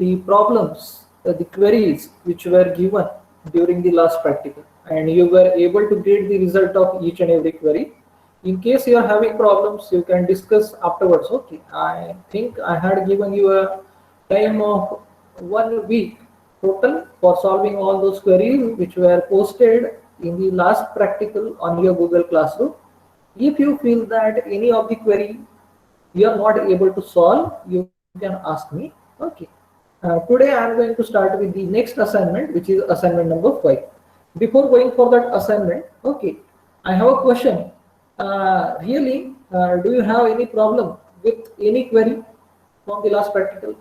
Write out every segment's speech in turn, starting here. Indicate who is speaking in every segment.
Speaker 1: the problems, the queries which were given during the last practical, and you were able to get the result of each and every query. In case you are having problems, you can discuss afterwards. Okay, I think I had given you a time of 1 week total for solving all those queries which were posted in the last practical on your Google Classroom. If you feel that any of the query you are not able to solve, you can ask me. Okay. Today I am going to start with the next assignment, which is assignment number 5. Before going for that assignment, okay, I have a question. Do you have any problem with any query from the last practical?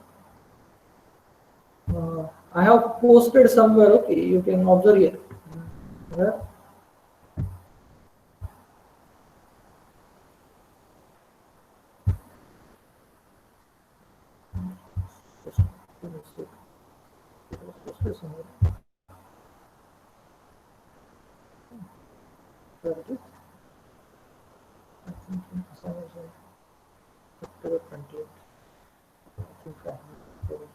Speaker 1: I have posted somewhere. Okay, you can observe here. Yeah. Posted somewhere. Where it is? I think it's October 28th. I think I have it.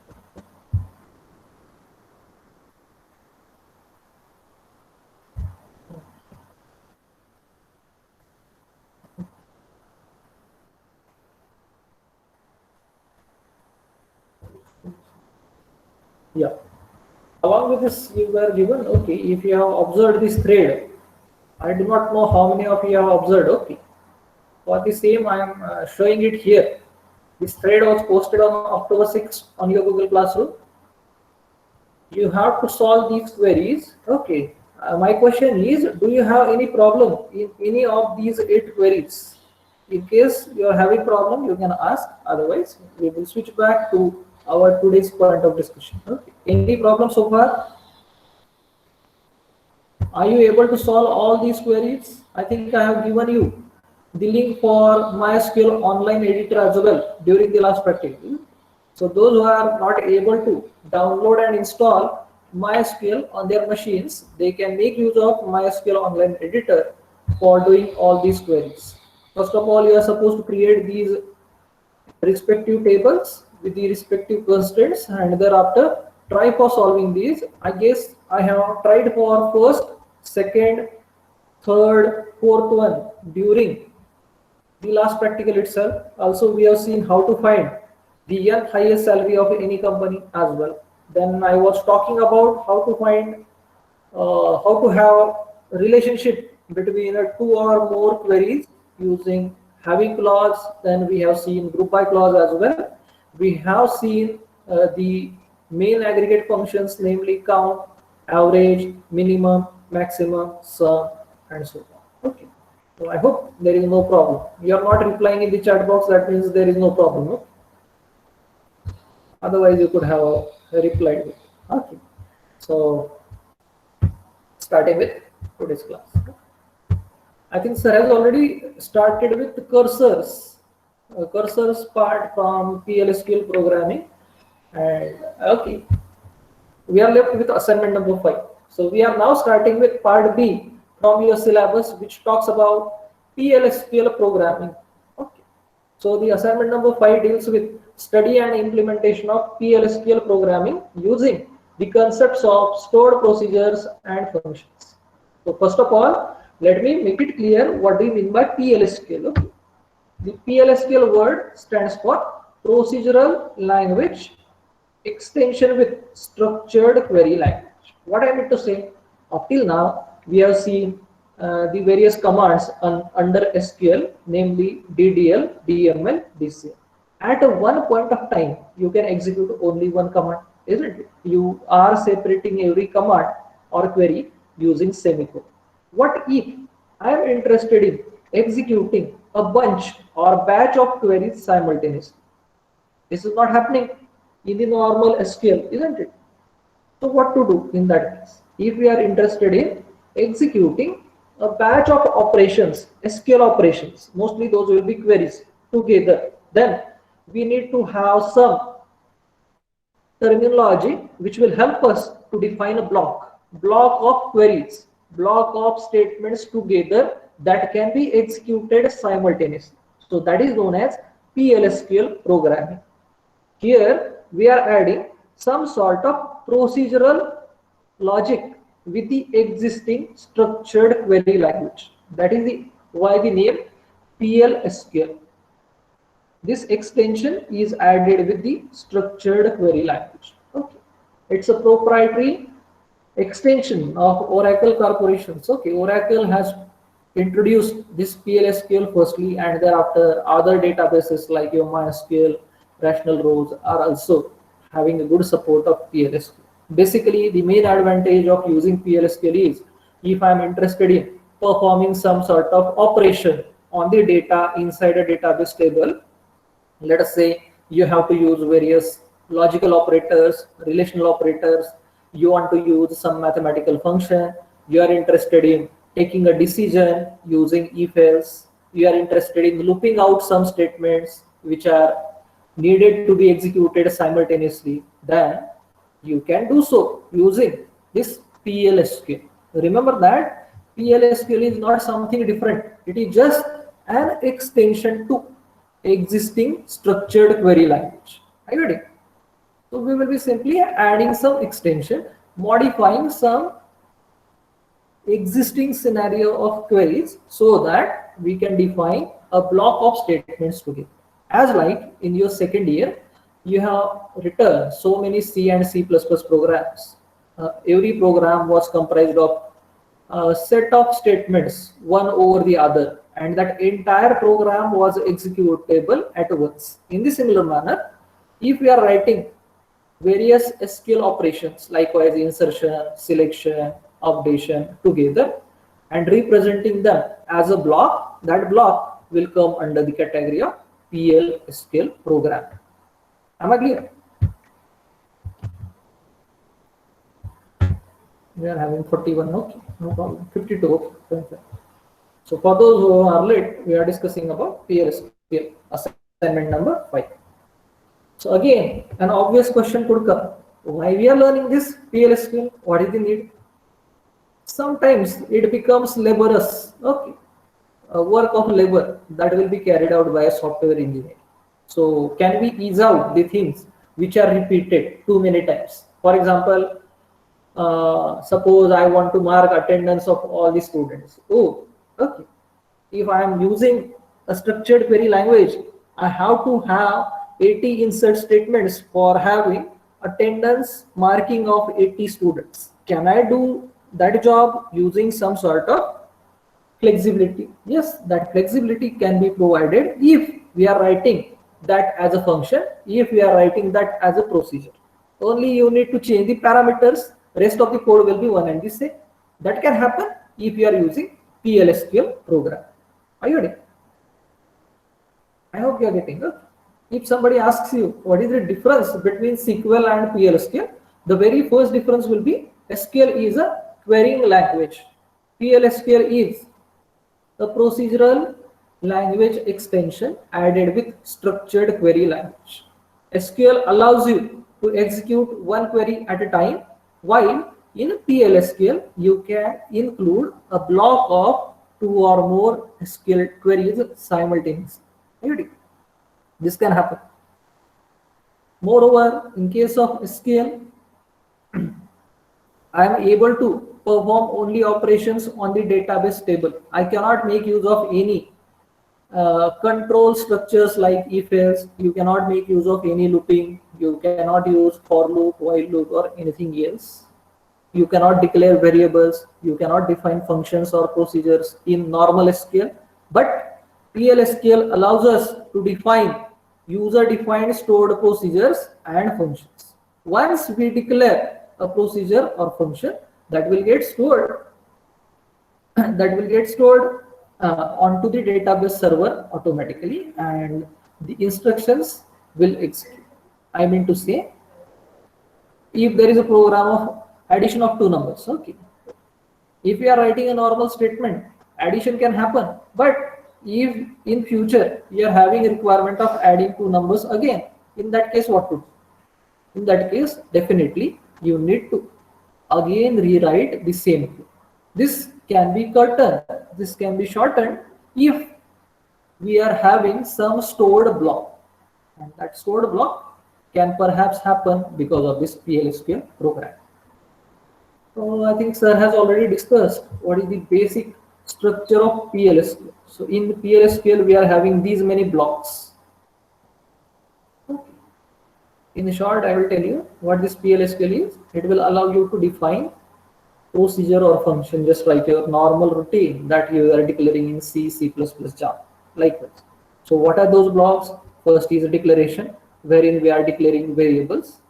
Speaker 1: Yeah. Along with this, you were given, okay, if you have observed this thread, I do not know how many of you have observed, okay. For the same, I am showing it here. This thread was posted on October 6th on your Google Classroom. You have to solve these queries, okay. My question is, do you have any problem in any of these 8 queries? In case you are having problem, you can ask. Otherwise, we will switch back to our today's point of discussion. Okay. Any problem so far? Are you able to solve all these queries? I think I have given you the link for MySQL online editor as well during the last practical. So those who are not able to download and install MySQL on their machines, they can make use of MySQL online editor for doing all these queries. First of all, you are supposed to create these respective tables with the respective constraints, and thereafter try for solving these. I guess I have tried for first, second, third, fourth one during the last practical itself. Also, we have seen how to find the highest salary of any company as well. Then I was talking about how to find, how to have relationship between 2 or more queries using having clause. Then we have seen group by clause as well. We have seen the main aggregate functions, namely count, average, minimum, maximum, sum, and so on. Okay. So I hope there is no problem. You are not replying in the chat box. That means there is no problem. No? Otherwise, you could have replied with. Okay. So starting with today's class. I think sir has already started with cursors. Cursors part from PLSQL programming. And okay, we are left with assignment number 5. So we are now starting with part B from your syllabus, which talks about PLSQL programming. Okay. So the assignment number 5 deals with study and implementation of PLSQL programming using the concepts of stored procedures and functions. So first of all, let me make it clear what do you mean by PLSQL. Okay. The PLSQL word stands for procedural language extension with structured query language. What I mean to say, up till now we have seen the various commands under SQL, namely DDL, DML, DCL. At one point of time, you can execute only one command, isn't it? You are separating every command or query using semicolon. What if I am interested in executing a bunch or batch of queries simultaneously? This is not happening in the normal SQL, isn't it? So what to do in that case? If we are interested in executing a batch of operations, SQL operations, mostly those will be queries together, then we need to have some terminology which will help us to define a block of queries, block of statements together that can be executed simultaneously. So that is known as PLSQL programming. Here we are adding some sort of procedural logic with the existing structured query language. That is the why the name PLSQL. This extension is added with the structured query language. Okay, it's a proprietary extension of Oracle Corporations. Okay, Oracle has introduced this PLSQL firstly, and thereafter other databases like your MySQL, Rational Rows are also having a good support of PLSQL. Basically, the main advantage of using PLSQL is if I'm interested in performing some sort of operation on the data inside a database table. Let us say you have to use various logical operators, relational operators, you want to use some mathematical function, you are interested in taking a decision using if else, you are interested in looping out some statements which are needed to be executed simultaneously, then you can do so using this PLSQL. Remember that PLSQL is not something different, it is just an extension to existing structured query language. Are you ready? So we will be simply adding some extension, modifying some existing scenario of queries so that we can define a block of statements together. As like in your second year, you have written so many C and C++ programs. Every program was comprised of a set of statements, one over the other, and that entire program was executable at once. In the similar manner, if we are writing various SQL operations, likewise insertion, selection, updation together, and representing them as a block, that block will come under the category of PLSQL program. Am I clear? We are having 41, okay, no problem. 52, okay. So for those who are late, we are discussing about PLSQL, assignment number 5. So again, an obvious question could come: why we are learning this PLSQL? What is the need? Sometimes it becomes laborious, okay, a work of labor that will be carried out by a software engineer. So can we ease out the things which are repeated too many times? For example, suppose I want to mark attendance of all the students. Oh, okay. If I am using a structured query language, I have to have 80 insert statements for having attendance marking of 80 students. Can I do that job using some sort of flexibility? Yes, that flexibility can be provided if we are writing that as a function, if we are writing that as a procedure. Only you need to change the parameters, rest of the code will be one and the same. That can happen if you are using PLSQL program. Are you ready? I hope you are getting it. If somebody asks you what is the difference between SQL and PLSQL, the very first difference will be SQL is a querying language. PLSQL is a procedural language extension added with structured query language. SQL allows you to execute one query at a time, while in PLSQL you can include a block of 2 or more SQL queries simultaneously. This can happen. Moreover, in case of SQL, I am able to perform only operations on the database table. I cannot make use of any control structures like if else. You cannot make use of any looping. You cannot use for loop, while loop, or anything else. You cannot declare variables. You cannot define functions or procedures in normal SQL. But PLSQL allows us to define user-defined stored procedures and functions. Once we declare a procedure or function, that will get stored onto the database server automatically, and the instructions will execute. I mean to say, if there is a program of addition of two numbers, okay, if we are writing a normal statement, addition can happen. But if in future you are having a requirement of adding two numbers again, in that case what to do? In that case, definitely you need to again rewrite the same code. This can be curtailed, this can be shortened if we are having some stored block, and that stored block can perhaps happen because of this PLSQL program. So I think sir has already discussed what is the basic structure of PLSQL. So in PLSQL we are having these many blocks. Okay. In short, I will tell you what this PLSQL is. It will allow you to define procedure or function just like your normal routine that you are declaring in C, C++, Java, likewise. So what are those blocks? First is a declaration wherein we are declaring variables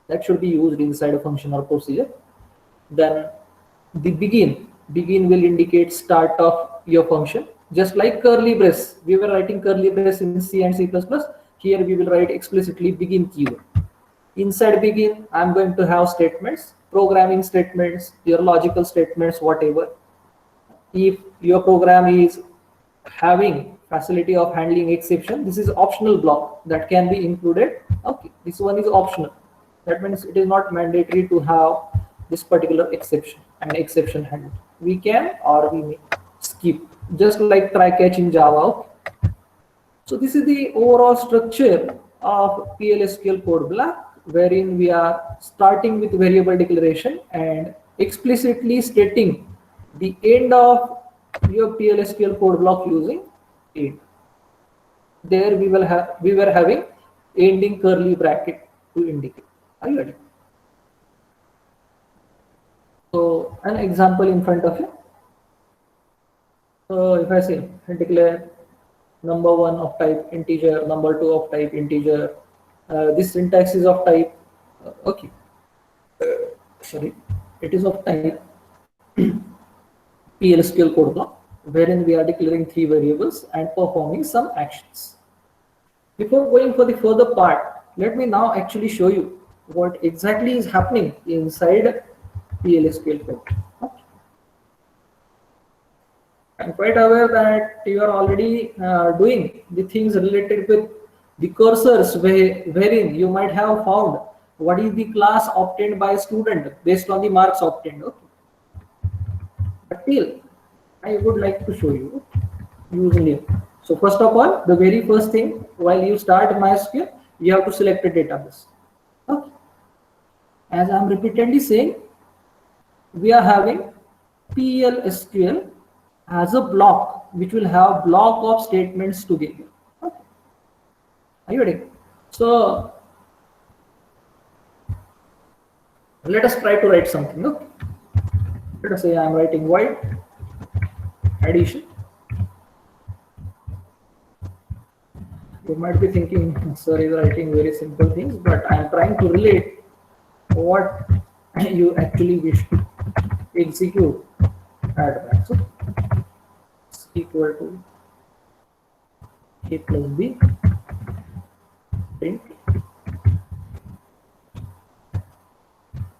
Speaker 1: that should be used inside a function or procedure. Then the begin will indicate start of your function, just like curly brace. We were writing curly brace in C and C++. Here we will write explicitly begin keyword. Inside begin, I'm going to have statements, programming statements, your logical statements, whatever. If your program is having facility of handling exception, this is optional block that can be included. Okay, this one is optional. That means it is not mandatory to have this particular exception and exception handling. We can or we may skip, just like try catch in Java. Okay. So this is the overall structure of PLSQL code block, wherein we are starting with variable declaration and explicitly stating the end of your PLSQL code block using end. There we were having ending curly bracket to indicate. Are you ready? So an example in front of you. So if I say declare number 1 of type integer, number 2 of type integer, this syntax is of type okay, sorry, it is of type PLSQL code block, wherein we are declaring 3 variables and performing some actions. Before going for the further part, let me now actually show you what exactly is happening inside PLSQL code. Okay. I'm quite aware that you are already doing the things related with the cursors, wherein you might have found what is the class obtained by a student based on the marks obtained. Okay. But still, I would like to show you using it. So first of all, the very first thing, while you start MySQL, you have to select a database. Okay. As I'm repeatedly saying, we are having PLSQL as a block, which will have block of statements together. Okay. Are you ready? So let us try to write something. Okay. Let us say I am writing void addition. You might be thinking, sir is writing very simple things, but I am trying to relate what you actually wish to execute at that. So it's equal to A plus B print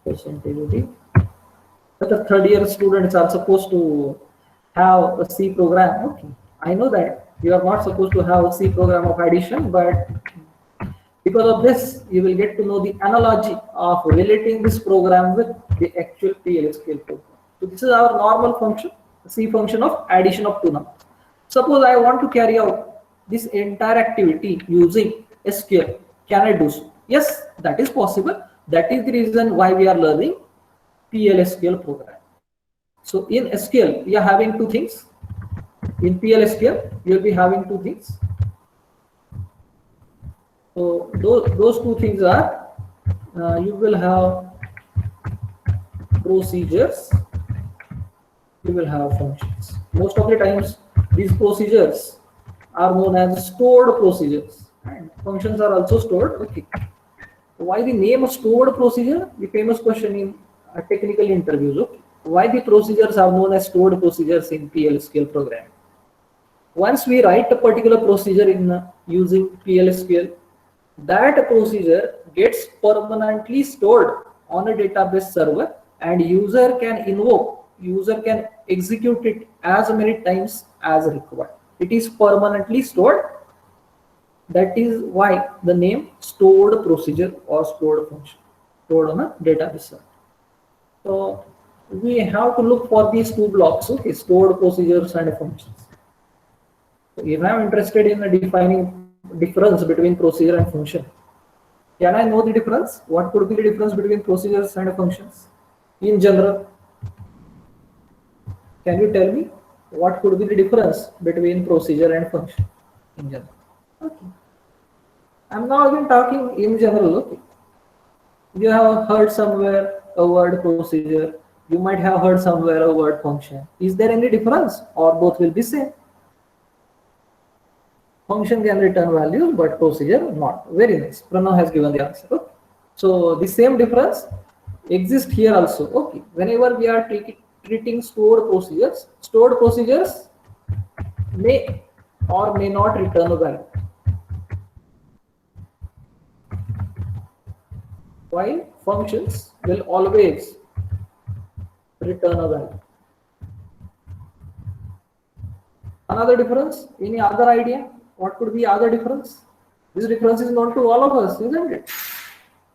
Speaker 1: percentage D. But the third year students are supposed to have a C program. Okay, I know that you are not supposed to have a C program of addition, but because of this, you will get to know the analogy of relating this program with the actual PLSQL program. So this is our normal function, C function of addition of 2 numbers. Suppose I want to carry out this entire activity using SQL. Can I do so? Yes, that is possible. That is the reason why we are learning PLSQL program. So in SQL, we are having 2 things. In PLSQL, you will be having 2 things. So those 2 things are, you will have procedures, you will have functions. Most of the times, these procedures are known as stored procedures, and functions are also stored. Okay. Why the name of stored procedure? The famous question in technical interviews. Okay. Why the procedures are known as stored procedures in PLSQL programming? Once we write a particular procedure in using PLSQL, that procedure gets permanently stored on a database server, and user can execute it as many times as required. It is permanently stored. That is why the name stored procedure or stored function, stored on a database server. So we have to look for these 2 blocks, okay, stored procedures and functions. So if I am interested in defining difference between procedure and function, Can I know the difference? What could be the difference between procedures and functions in general? Can you tell me what could be the difference between procedure and function in general? Okay. I'm now again talking in general. Okay. You have heard somewhere a word procedure. You might have heard somewhere a word function. Is there any difference or both will be same? Function can return values, but procedure not. Very nice. Pranav has given the answer. Okay. So the same difference exists here also. Okay. Whenever we are treating stored procedures may or may not return a value, while functions will always return a value. Another difference? Any other idea? What could be other difference? This difference is known to all of us, isn't it?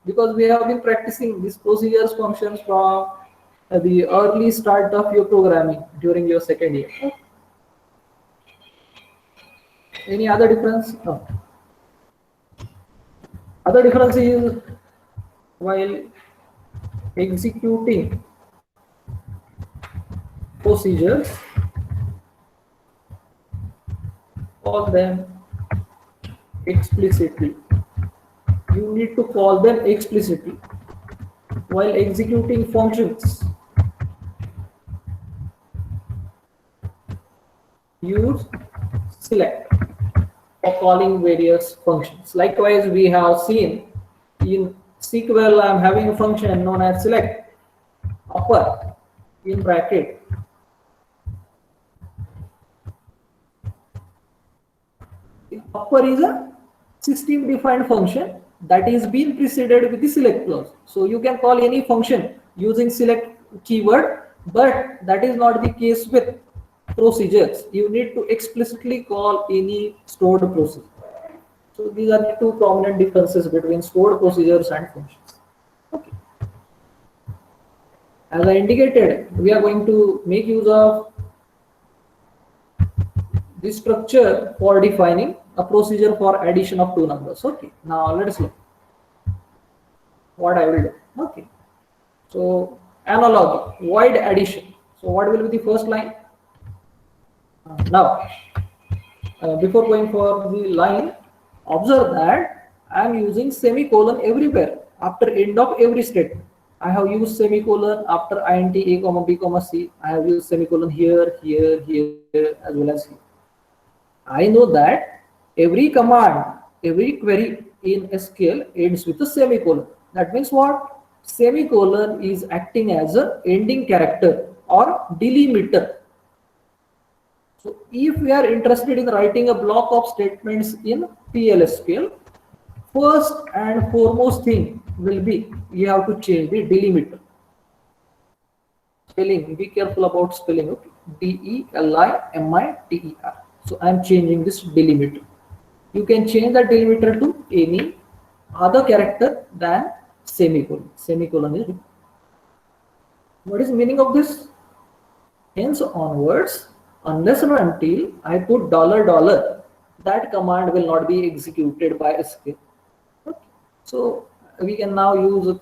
Speaker 1: Because we have been practicing these procedures functions from the early start of your programming during your second year. Any other difference? No. Other difference is while executing procedures, call them explicitly. You need to call them explicitly. While executing functions, use select for calling various functions. Likewise, we have seen in SQL, I'm having a function known as select upper in bracket. Upper is a system defined function that is being preceded with the select clause. So you can call any function using select keyword, but that is not the case with procedures. You need to explicitly call any stored procedure. So these are the two prominent differences between stored procedures and functions. Okay. As I indicated, we are going to make use of this structure for defining a procedure for addition of two numbers. Okay. Now let us look what I will do. Okay. So analogy, void addition. So what will be the first line? Now, before going for the line, observe that I am using semicolon everywhere after end of every statement. I have used semicolon after int a comma b comma c. I have used semicolon here, here, here, as well as here. I know that every command, every query in SQL ends with a semicolon. That means what? Semicolon is acting as a ending character or delimiter. So if we are interested in writing a block of statements in PLSQL, first and foremost thing will be you have to change the delimiter. Spelling, be careful about spelling. Okay. DELIMITER. So I am changing this delimiter. You can change that delimiter to any other character than semicolon. Semicolon is. What is the meaning of this? Hence onwards, unless and until I put $, that command will not be executed by SQL. Okay. So we can now use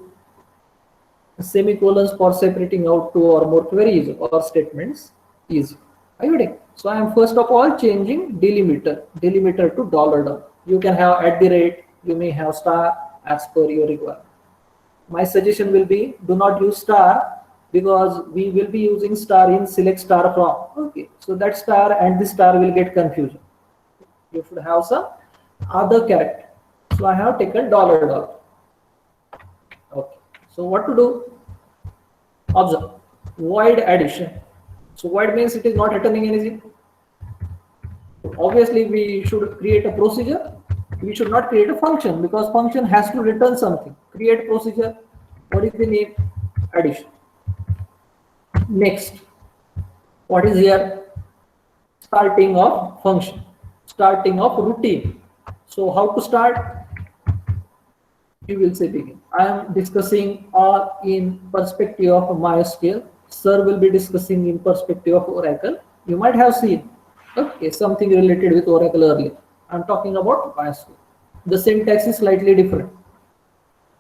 Speaker 1: semicolons for separating out two or more queries or statements easy. Are you getting? So I am first of all changing delimiter to $. You can have @, you may have star as per your requirement. My suggestion will be do not use star because we will be using star in select star from. Okay, so that star and this star will get confusion. You should have some other character. So I have taken $. Okay, so what to do? Observe void addition. So void means it is not returning anything. Obviously, we should create a procedure. We should not create a function because function has to return something. Create procedure. What is the name? Addition. Next, what is here? Starting of function. Starting of routine. So how to start? You will say begin. I am discussing all in perspective of MySQL. Sir will be discussing in perspective of Oracle. You might have seen something related with Oracle earlier. I'm talking about MySQL. The syntax is slightly different.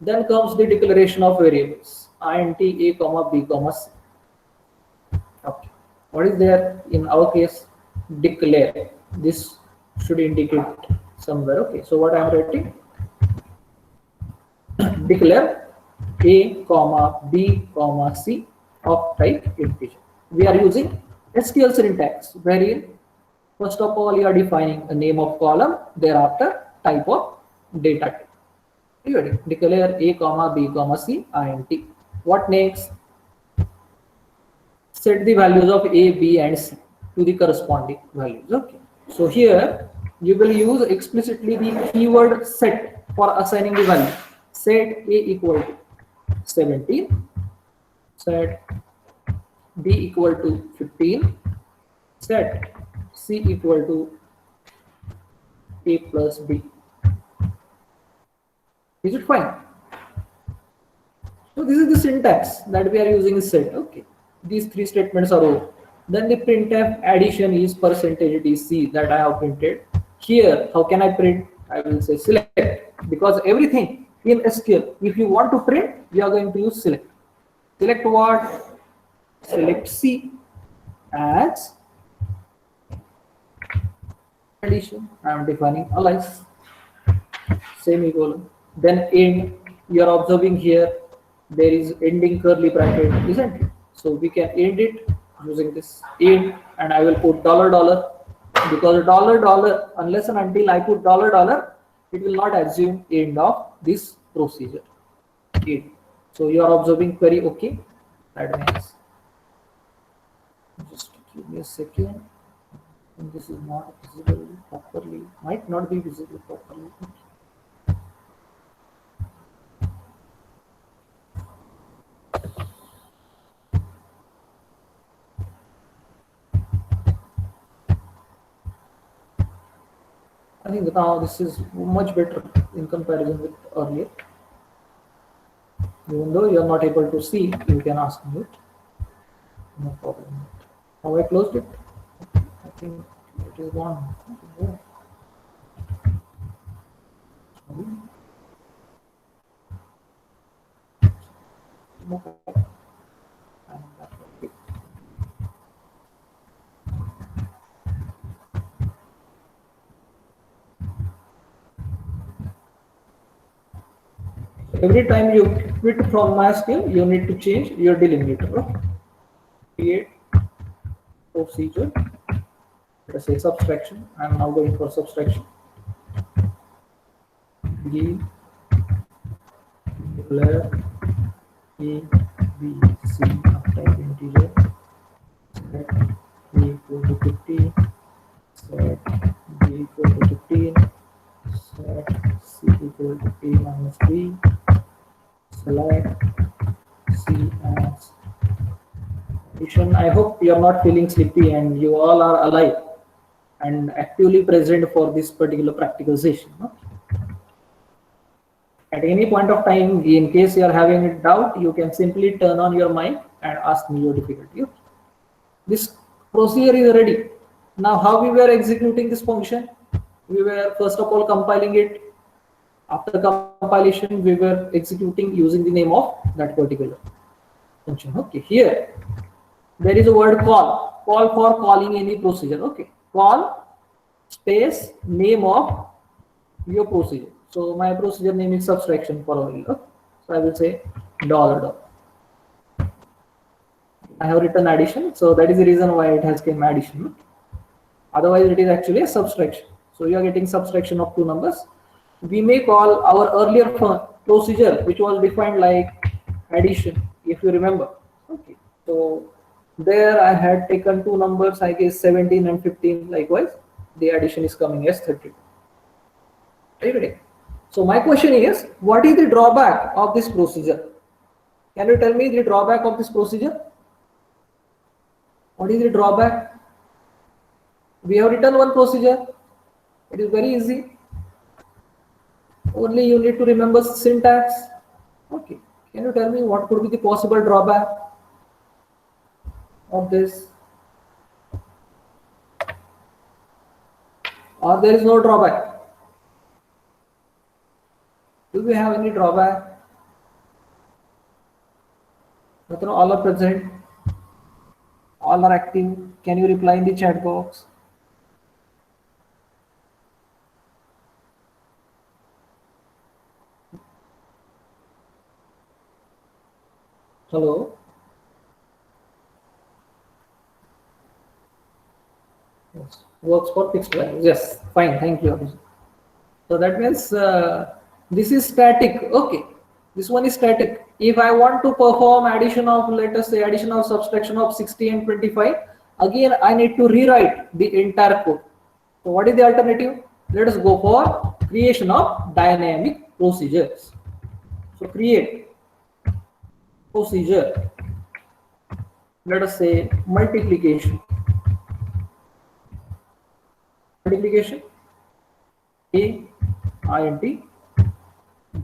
Speaker 1: Then comes the declaration of variables int a comma b comma c. Okay. What is there in our case? Declare. This should indicate somewhere. Okay. So what I am writing? Declare a comma b comma c of type integer. We are using SQL syntax wherein first of all you are defining a name of column, thereafter type of data type. You declare a comma b comma c int. What next? Set the values of a, b and c to the corresponding values. Okay. So here you will use explicitly the keyword set for assigning the value. Set a equal to 17, set b equal to 15, set c equal to a plus b. Is it fine? So this is the syntax that we are using is set. Okay. These three statements are over. Then the printf addition is percentage %dc that I have printed. Here, how can I print? I will say select, because everything in SQL, if you want to print, you are going to use select. Select what? Select C as addition. I am defining alias, semicolon. Then end. You are observing here there is ending curly bracket, isn't it? So we can end it using this end, and I will put $, because $, unless and until I put $, it will not assume end of this procedure. End. So you are observing query okay. That means just give me a second. And this is not visible properly. Might not be visible properly. I think now this is much better in comparison with earlier. Even though you are not able to see, you can ask me it. No problem. How I closed it? I think it is gone. Every time you quit from MySQL, you need to change your delimiter. Create procedure. Let's say subtraction. I am now going for subtraction. Give declare a, b, c of type integer. Set a equal to 50. Set b equal to 15. Set c equal to a minus b. Select c as addition. I hope you are not feeling sleepy and you all are alive and actively present for this particular practical session. No? At any point of time, in case you are having a doubt, you can simply turn on your mic and ask me your difficulty. This procedure is ready. Now, how we were executing this function? We were first of all compiling it. After compilation, we were executing using the name of that particular function. Okay, here there is a word call. Call for calling any procedure. Okay, call space name of your procedure. So my procedure name is subtraction for all. Okay? So I will say $. I have written addition, so that is the reason why it has came addition. Otherwise, it is actually a subtraction. So you are getting subtraction of two numbers. We may call our earlier procedure, which was defined like addition, if you remember. Okay, so there I had taken two numbers, I guess 17 and 15. Likewise, the addition is coming as 32. Right? So my question is, what is the drawback of this procedure? Can you tell me the drawback of this procedure? What is the drawback? We have written one procedure. It is very easy. Only you need to remember syntax. Okay. Can you tell me what could be the possible drawback of this? Or there is no drawback? Do we have any drawback? All are present, all are active. Can you reply in the chat box? Hello. Yes. Works for fixed values. Yes, fine. Thank you, Abhijit. So that means this is static. Okay, this one is static. If I want to perform addition of, let us say, addition of subtraction of 60 and 25, again I need to rewrite the entire code. So what is the alternative? Let us go for creation of dynamic procedures. So create procedure. Let us say multiplication. Multiplication. A int D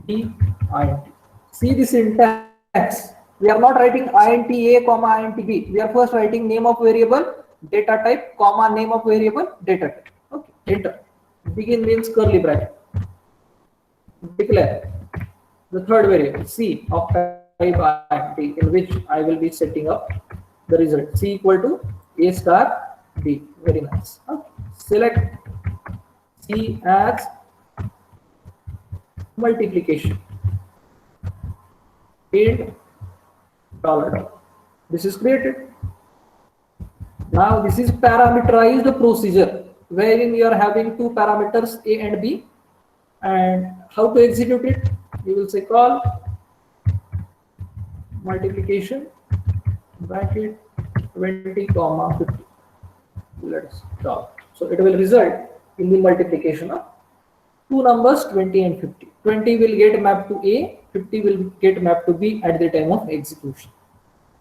Speaker 1: int. See the syntax. We are not writing int a comma int b. We are first writing name of variable data type comma name of variable data type. Okay. Enter. Begin means curly bracket. Declare the third variable c of type int in which I will be setting up the result c equal to a star b. Very nice. Okay. Select c as multiplication. $. This is created. Now this is parameterized procedure wherein you are having two parameters a and b, and how to execute it? You will say call multiplication bracket 20 comma 50. Let's stop. So it will result in the multiplication of two numbers 20 and 50. 20 will get mapped to A, 50 will get mapped to B at the time of execution.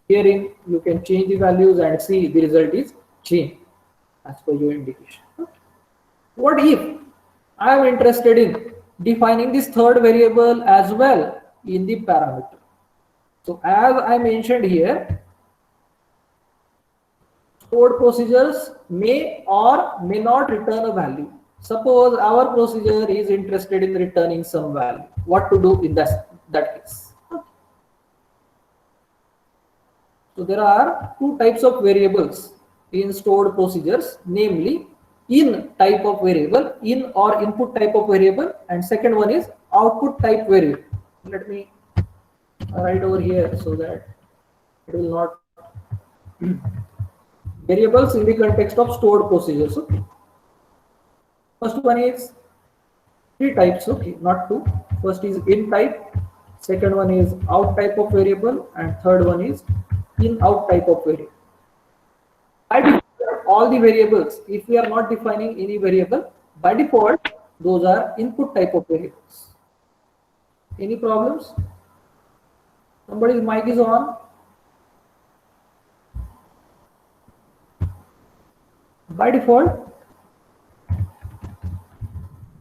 Speaker 1: Herein you can change the values and see the result is changed as per your indication. What if I am interested in defining this third variable as well in the parameter? So as I mentioned here, stored procedures may or may not return a value. Suppose our procedure is interested in returning some value. What to do in that case? So there are two types of variables in stored procedures, namely in type of variable, in or input type of variable, and second one is output type variable. Let me write over here so that it will not variables in the context of stored procedures. Okay. First one is three types, okay, not two. First is in type, second one is out type of variable, and third one is in out type of variable. By default, all the variables, if we are not defining any variable, by default, those are input type of variables. Any problems? Somebody's mic is on. By default,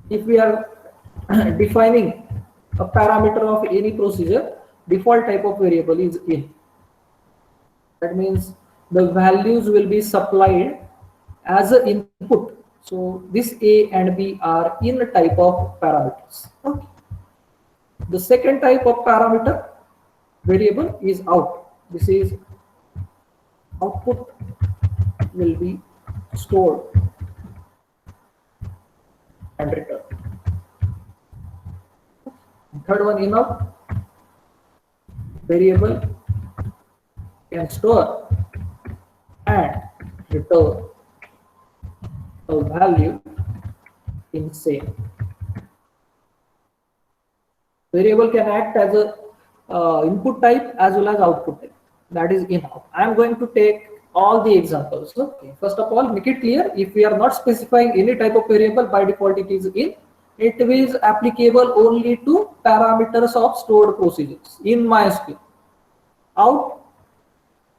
Speaker 1: if we are defining a parameter of any procedure, default type of variable is in. That means the values will be supplied as an input. So this A and B are in type of parameters. Okay. The second type of parameter variable is out. This is output will be stored and returned. Third one in out variable can store and return a value in same. Variable can act as a input type as well as output type. That is in out. I am going to take all the examples. Okay. First of all, make it clear, if we are not specifying any type of variable, by default it is in. It is applicable only to parameters of stored procedures in MySQL. Out,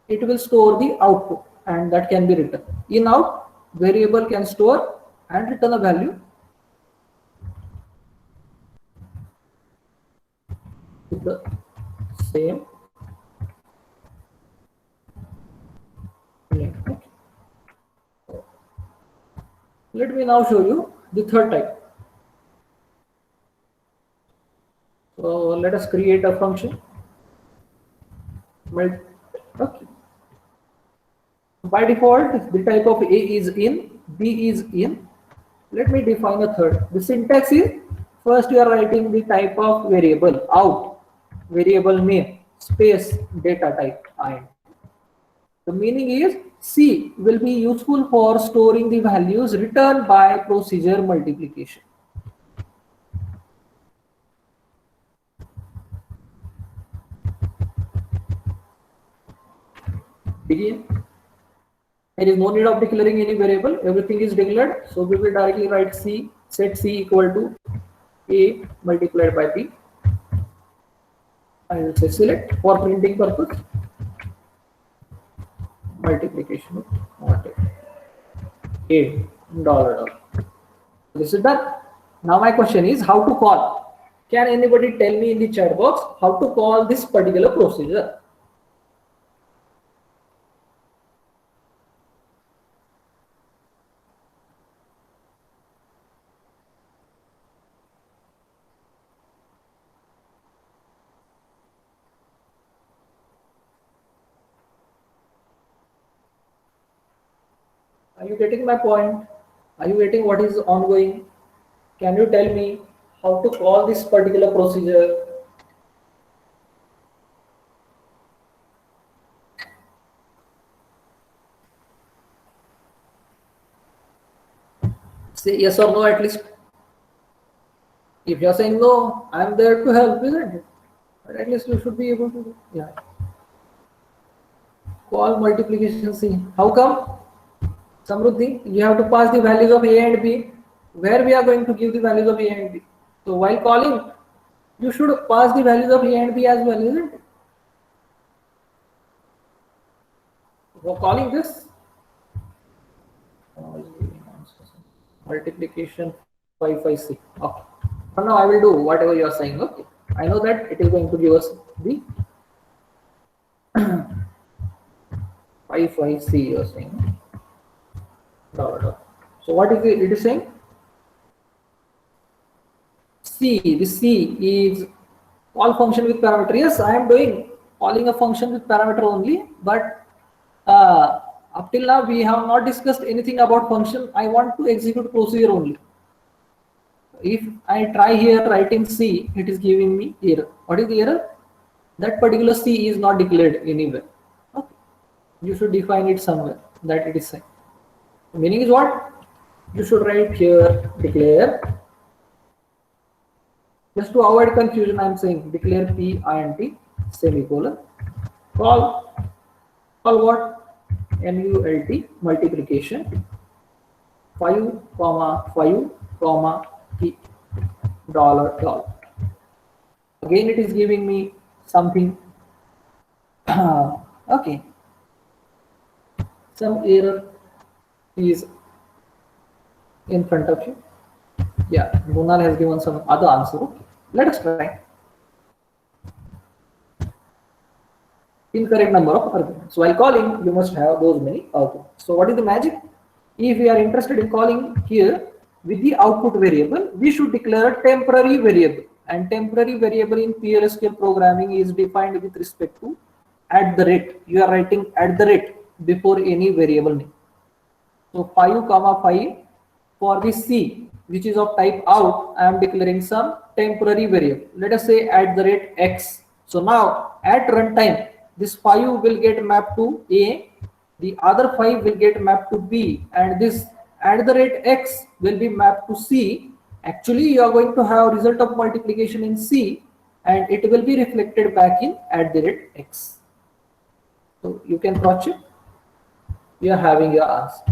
Speaker 1: it will store the output and that can be written. In out, variable can store and return a value with the same name. Okay. Let me now show you the third type. So let us create a function Okay. By default, the type of A is in, B is in. Let me define a third. The syntax is, first you are writing the type of variable out, variable name, space, data type, int. The meaning is C will be useful for storing the values returned by procedure multiplication. Begin. There is no need of declaring any variable. Everything is declared. So we will directly write C, set C equal to A multiplied by B. I will say select for printing purpose. Multiplication of A dollar. This is done. Now my question is how to call. Can anybody tell me in the chat box how to call this particular procedure? Are you getting my point? Are you getting what is ongoing? Can you tell me how to call this particular procedure? Say yes or no at least. If you are saying no, I am there to help, isn't it? But at least you should be able to do. Yeah. Call multiplication C. How come? Samruddhi, you have to pass the values of A and B. Where we are going to give the values of A and B. So while calling, you should pass the values of A and B as well, isn't it? For calling this multiplication 5 C. Okay. For now I will do whatever you are saying. Okay. I know that it is going to give us the 5 C you are saying. So what is it is saying? C. The C is call function with parameter. Yes, I am doing calling a function with parameter only, but up till now we have not discussed anything about function. I want to execute procedure only. If I try here writing C, it is giving me error. What is the error? That particular C is not declared anywhere. Okay. You should define it somewhere that it is saying. The meaning is what? You should write here declare. Just to avoid confusion, I am saying declare P int semicolon. Call what? MULT multiplication 5 comma 5 comma P $. Again, it is giving me something. Okay, some error is in front of you. Yeah, Munal has given some other answer. Okay. Let us try. Incorrect number of arguments. While calling, you must have those many arguments. So what is the magic? If we are interested in calling here with the output variable, we should declare a temporary variable. And temporary variable in PLSQL programming is defined with respect to @ You are writing @ before any variable name. So 5 comma 5 for the C, which is of type out, I am declaring some temporary variable. Let us say @x. So now at runtime, this 5 will get mapped to A, the other 5 will get mapped to B, and this @x will be mapped to C. Actually, you are going to have result of multiplication in C, and it will be reflected back in @x. So you can cross check. You are having your answer.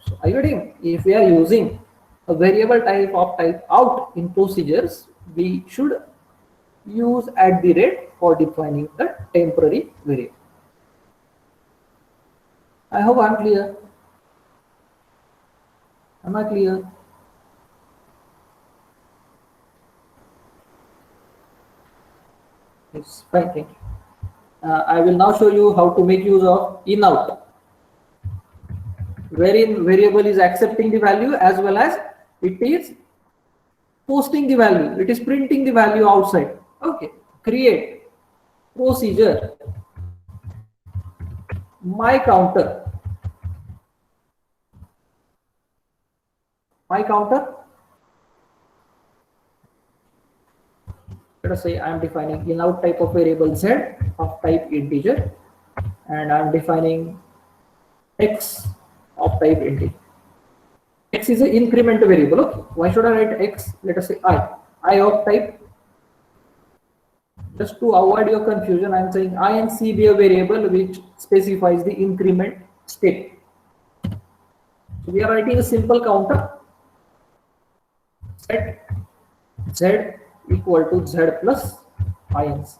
Speaker 1: So are you getting? If we are using a variable type of type out in procedures, we should use @ for defining the temporary variable. I hope I'm clear. Am I clear? Yes, fine, thank you. I will now show you how to make use of in-out, wherein variable is accepting the value as well as it is posting the value. It is printing the value outside. Okay. Create procedure my counter. My counter, let us say I am defining inout type of variable z of type integer, and I am defining x of type integer. X is an increment variable. Okay. Why should I write x? Let us say I of type. Just to avoid your confusion, I am saying I and c be a variable which specifies the increment step. So we are writing a simple counter. Set z equal to z plus I and c.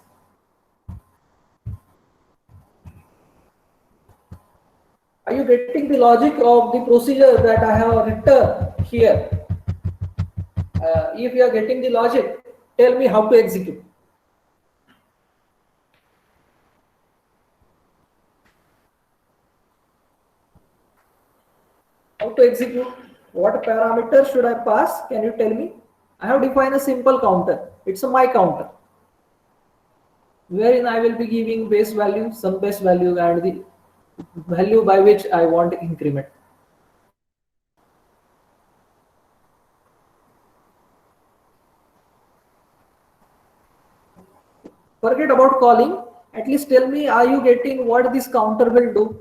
Speaker 1: Are you getting the logic of the procedure that I have written here? If you are getting the logic, tell me how to execute. How to execute? What parameter should I pass? Can you tell me? I have defined a simple counter. It's a my counter, wherein I will be giving base value, some base value, and the value by which I want increment. Forget about calling. At least tell me, are you getting what this counter will do?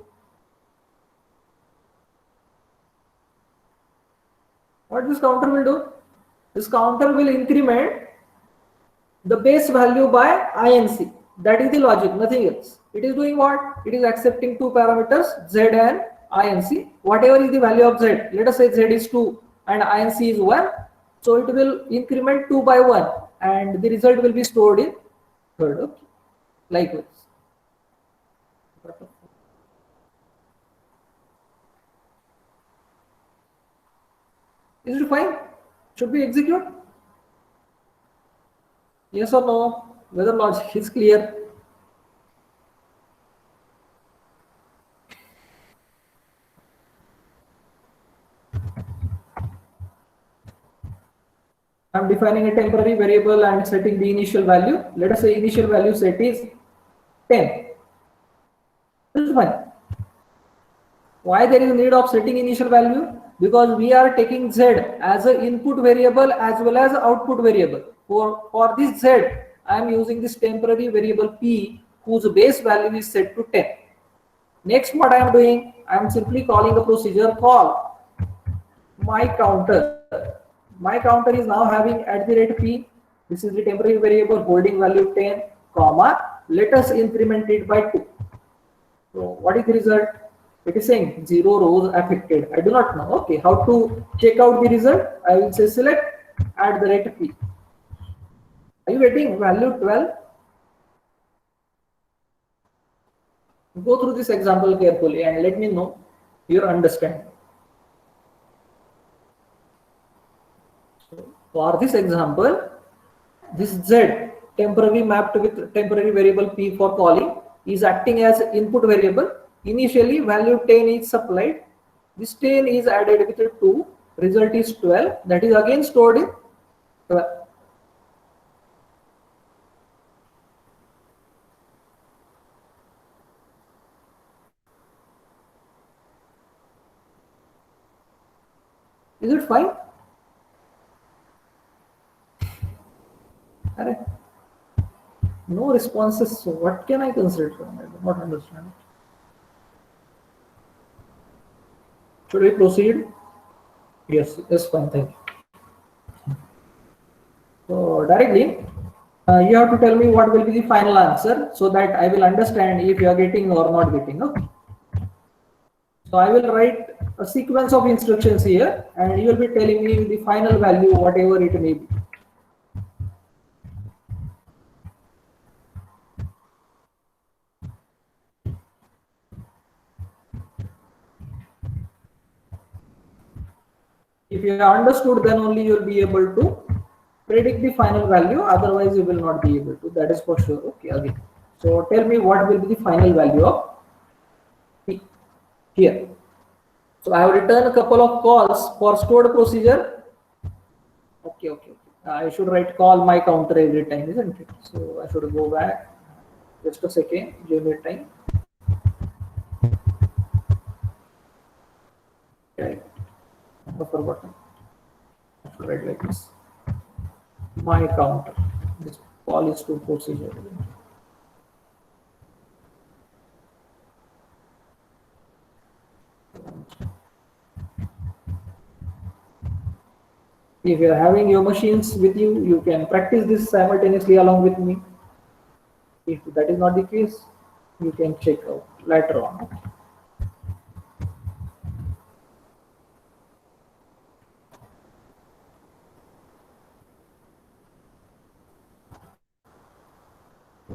Speaker 1: What this counter will do? This counter will increment the base value by I and c. That is the logic, nothing else. It is doing what? It is accepting two parameters, z and I and c. Whatever is the value of z, let us say z is 2 and I and c is 1. So it will increment 2 by 1 and the result will be stored in third. Okay. Likewise. Is it fine? Should we execute? Yes or no? Whether logic is clear? I am defining a temporary variable and setting the initial value. Let us say initial value set is 10. This is fine. Why there is a need of setting initial value? Because we are taking z as an input variable as well as output variable. For this z, I am using this temporary variable p whose base value is set to 10. Next, what I am doing, I am simply calling a procedure call my counter. My counter is now having @p. This is the temporary variable holding value 10, comma. Let us increment it by 2. So what is the result? It is saying 0 rows affected. I do not know. Okay, how to check out the result? I will say select @p. Are you getting value 12? Go through this example carefully and let me know your understanding. So for this example, this z temporary mapped with temporary variable p for calling is acting as input variable. Initially value 10 is supplied. This 10 is added with 2. Result is 12. That is again stored in 12. Is it fine? No responses. So what can I consider? I do not understand. Should we proceed? Yes, yes, fine. Thank you. So directly, you have to tell me what will be the final answer so that I will understand if you are getting or not getting. Okay. So I will write a sequence of instructions here, and you will be telling me the final value, whatever it may be. If you have understood, then only you will be able to predict the final value. Otherwise, you will not be able to. That is for sure. Okay, again. So tell me what will be the final value of P here. So I have written a couple of calls for stored procedure. Okay, okay, okay. I should write call my counter every time, isn't it? So I should go back. Just a second. Give me time. buffer button. I should write like this. My counter. This call is to procedure. If you are having your machines with you, you can practice this simultaneously along with me. If that is not the case, you can check out later on.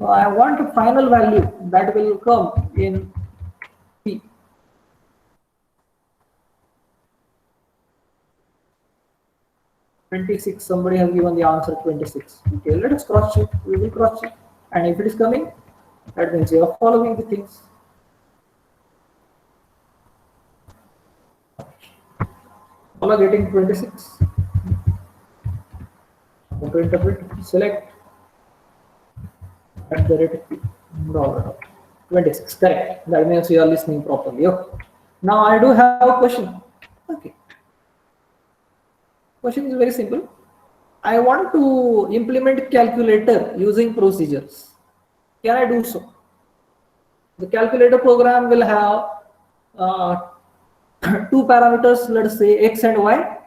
Speaker 1: I want a final value that will come in P. $26. Somebody has given the answer 26. Okay, let us cross check. We will cross check. And if it is coming, that means you are following the things. All are getting 26. How to interpret? Select at the rate of 26. Correct. That means you are listening properly. Okay. Now I do have a question. Okay. Question is very simple. I want to implement calculator using procedures. Can I do so? The calculator program will have two parameters, let's say x and y.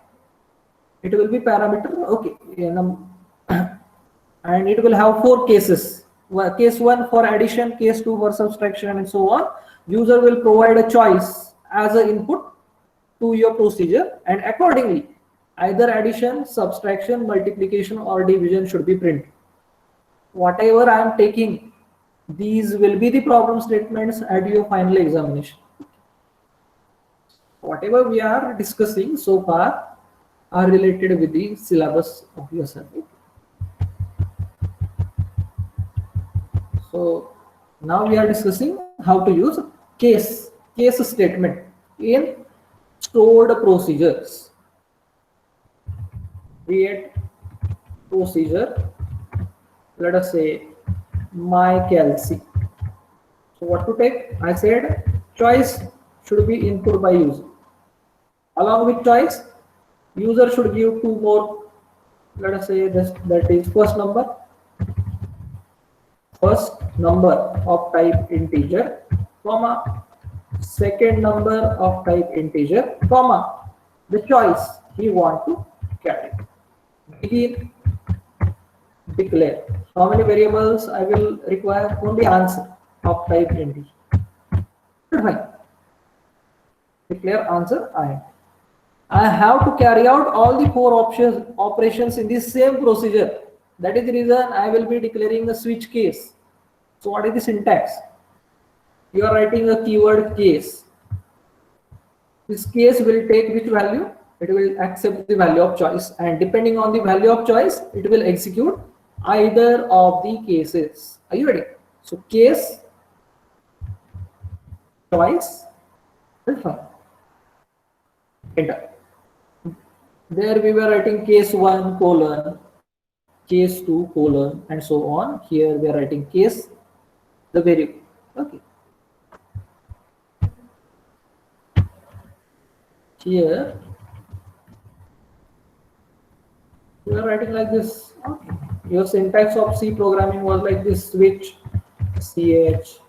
Speaker 1: It will be parameter, okay, and it will have 4 cases. Case 1 for addition, case 2 for subtraction, and so on. User will provide a choice as an input to your procedure, and accordingly, either addition, subtraction, multiplication, or division should be printed. Whatever I am taking, these will be the problem statements at your final examination. Whatever we are discussing so far are related with the syllabus of your subject. So now we are discussing how to use case statement in stored procedures. Create procedure, let us say myCalc. So what to take? I said choice should be input by user. Along with choice, user should give 2 more, let us say this, that is first number of type integer, comma, second number of type integer, comma, the choice he want to carry. Begin, declare. How many variables I will require? Only answer of type integer. Fine. Declare answer I have to carry out all the 4 operations in the same procedure. That is the reason I will be declaring a switch case. So what is the syntax? You are writing a keyword case. This case will take which value? It will accept the value of choice, and depending on the value of choice, it will execute either of the cases. Are you ready? So case, choice, alpha. Enter. There we were writing case 1 colon, case 2 colon, and so on. Here we are writing case, the variable. Okay. Here we are writing like this. Okay. Your syntax of C programming was like this: switch, ch,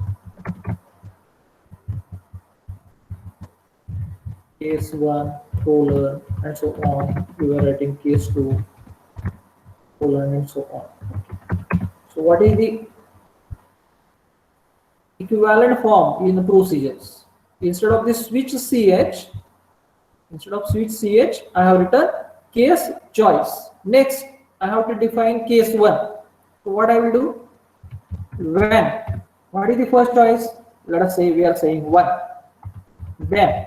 Speaker 1: case 1 colon, and so on. We were writing case 2 colon, and so on. So what is the equivalent form in the procedures? Instead of this switch ch, I have written case choice. Next, I have to define case 1. So what I will do? When. What is the first choice? Let us say we are saying 1. Then.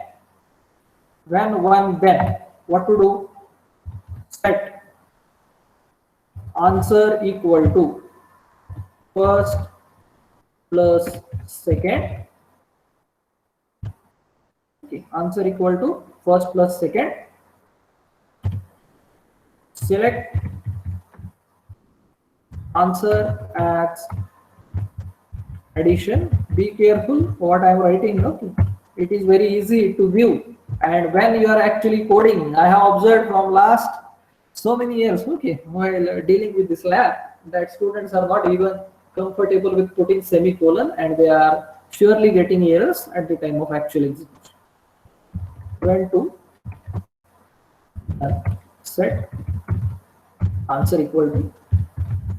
Speaker 1: When 1 then. What to do? Set answer equal to first plus second. Okay, answer equal to first plus second. Select answer as addition. Be careful what I am writing. Okay, it is very easy to view. And when you are actually coding, I have observed from last so many years, okay, while dealing with this lab, that students are not even comfortable with putting semicolon, and they are surely getting errors at the time of actual execution. When to set answer equal to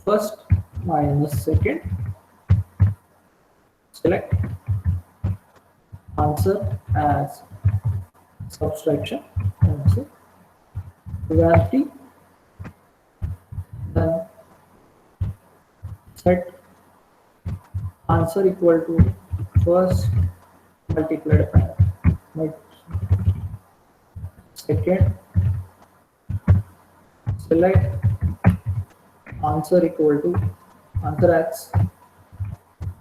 Speaker 1: first minus second, select answer as subtraction answer, variety, then set answer equal to first multiplied by second, select answer equal to answer as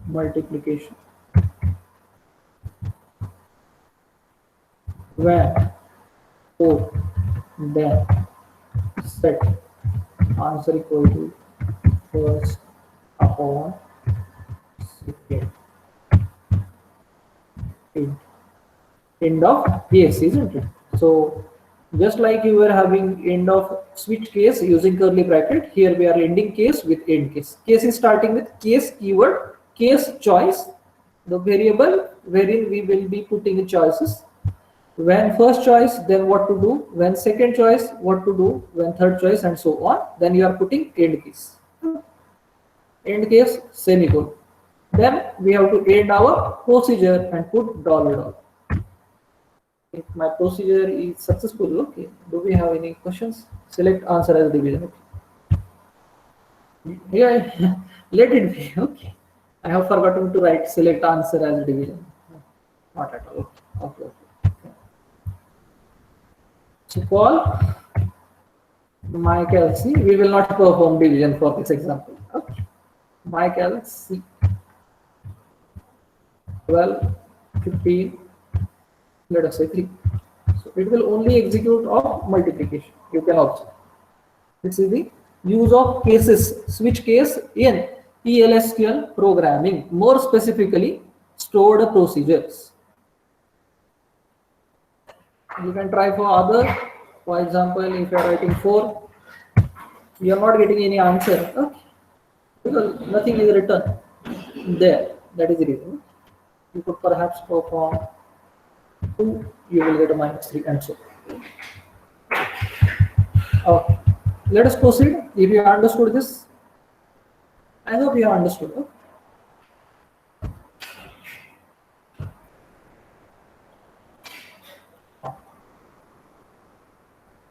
Speaker 1: multiplication, when oh, then set answer equal to first upon second. End of case, isn't it? So just like you were having end of switch case using curly bracket, here we are ending case with end case. Case is starting with case keyword, case choice, the variable wherein we will be putting choices. When first choice, then what to do, when second choice, what to do, when third choice, and so on. Then you are putting end case. End case semicolon. Then we have to end our procedure and put $. If my procedure is successful, okay. Do we have any questions? Select answer as division. Okay. Yeah, let it be. Okay. I have forgotten to write select answer as division. Not at all. Okay. Okay. So call Michael C. We will not perform division for this example. Okay. Michael C. 12, 15, let us say 3. So it will only execute of multiplication. You can observe. This is the use of cases, switch case in PLSQL programming, more specifically stored procedures. You can try for other. For example, if you are writing 4, you are not getting any answer, okay? Because nothing is written there. That is the reason. You could perhaps perform 2, you will get a -3 and so. Okay. Let us proceed. If you understood this, I hope you have understood. Okay?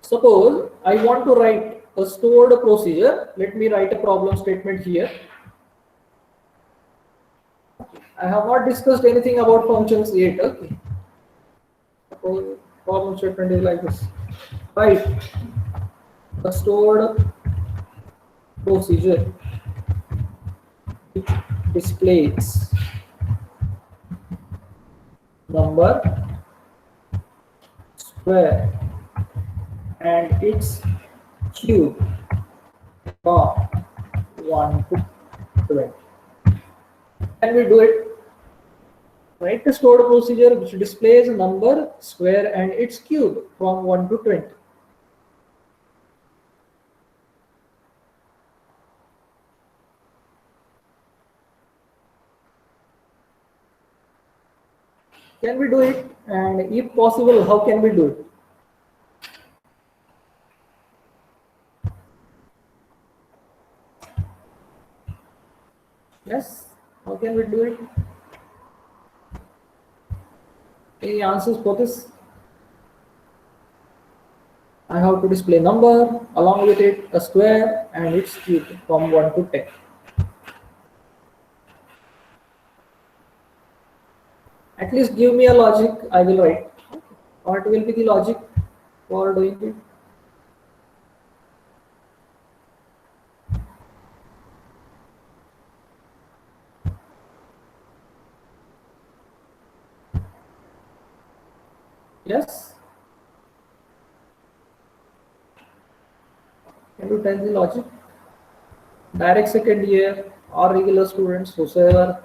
Speaker 1: Suppose I want to write a stored procedure. Let me write a problem statement here. I have not discussed anything about functions yet. Okay. Suppose problem statement is like this. Write a stored procedure which displays number, square, and its cube from 1 to 20. Can we do it? Write a stored procedure which displays a number, square, and its cube from 1 to 20. Can we do it? And if possible, how can we do it? Yes, how can we do it? Any answers for this? I have to display number, along with it a square and its cube from 1 to 10. At least give me a logic, I will write. What will be the logic for doing it? Yes? Can you tell the logic? Direct second year or regular students, whosoever.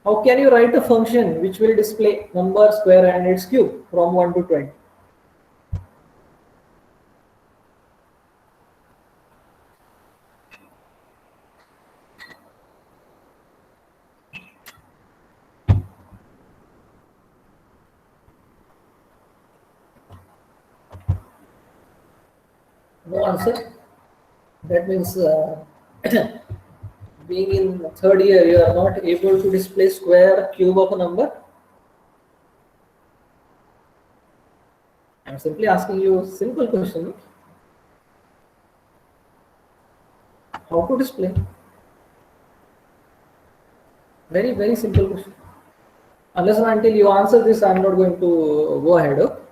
Speaker 1: How can you write a function which will display number, square and its cube from 1 to 20? No answer. That means being in third year, you are not able to display square, cube of a number. I'm simply asking you a simple question. How to display? Very, very simple question. Unless and until you answer this, I'm not going to go ahead. Okay?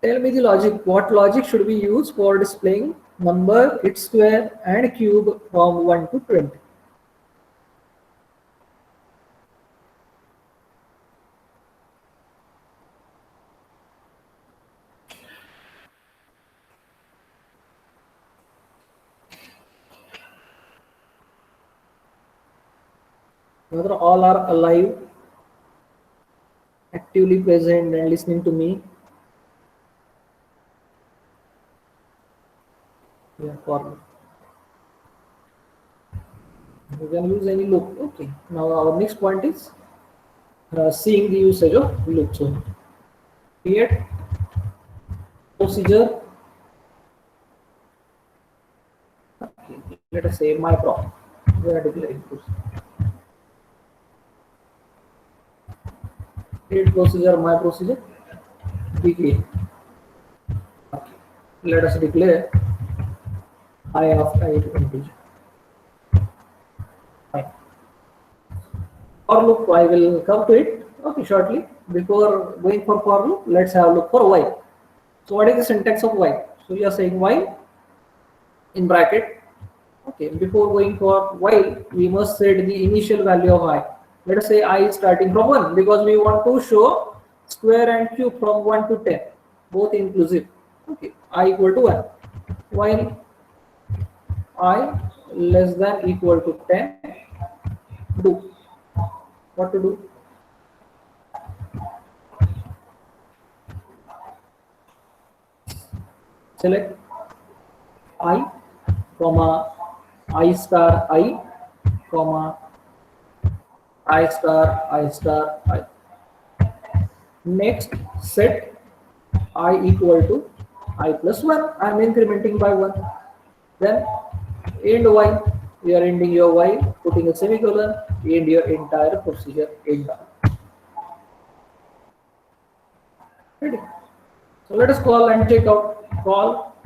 Speaker 1: Tell me the logic. What logic should we use for displaying number, its square and cube from 1 to 20? Whether all are alive, actively present and listening to me. Yeah, for you can use any loop. Okay. Now our next point is seeing the usage of loop. So create procedure. Okay. Let us say my prop. We are declaring create procedure, my procedure. Begin. Okay. Let us declare I of I integer. Fine. For loop, I will come to it. Okay, shortly. Before going for loop, let's have a look for while. So what is the syntax of while? So you are saying while in bracket. Okay, before going for while, we must set the initial value of I. Let us say I is starting from 1 because we want to show square and cube from 1 to 10, both inclusive. Okay, I equal to 1. While I less than equal to 10, do. What to do? Select I, comma, I star I, comma, I star, I star, I. Next, set I equal to I plus 1. I am incrementing by 1. Then end while. We are ending your while, putting a semicolon, end your entire procedure, end down. Ready? So let us call and check out. Call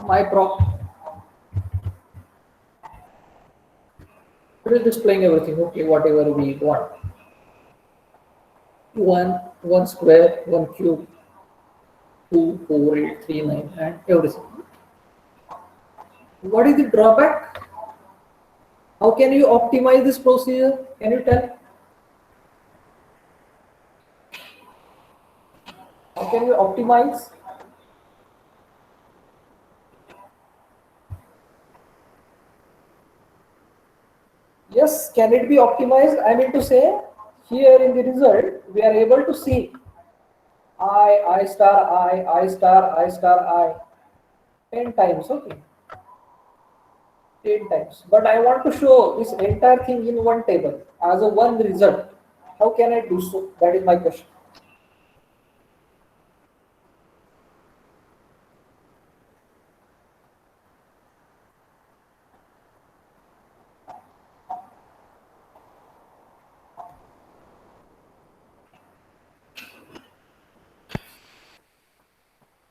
Speaker 1: my prop. It is displaying everything. Okay, whatever we want. One square, one cube, 2, 4, 8, 3, 9, and everything. What is the drawback? How can you optimize this procedure? Can you tell? How can you optimize? Yes, can it be optimized? I mean to say, here in the result, we are able to see I star, I star, I star, I 10 times, okay. 10 times. But I want to show this entire thing in one table as a one result. How can I do so? That is my question.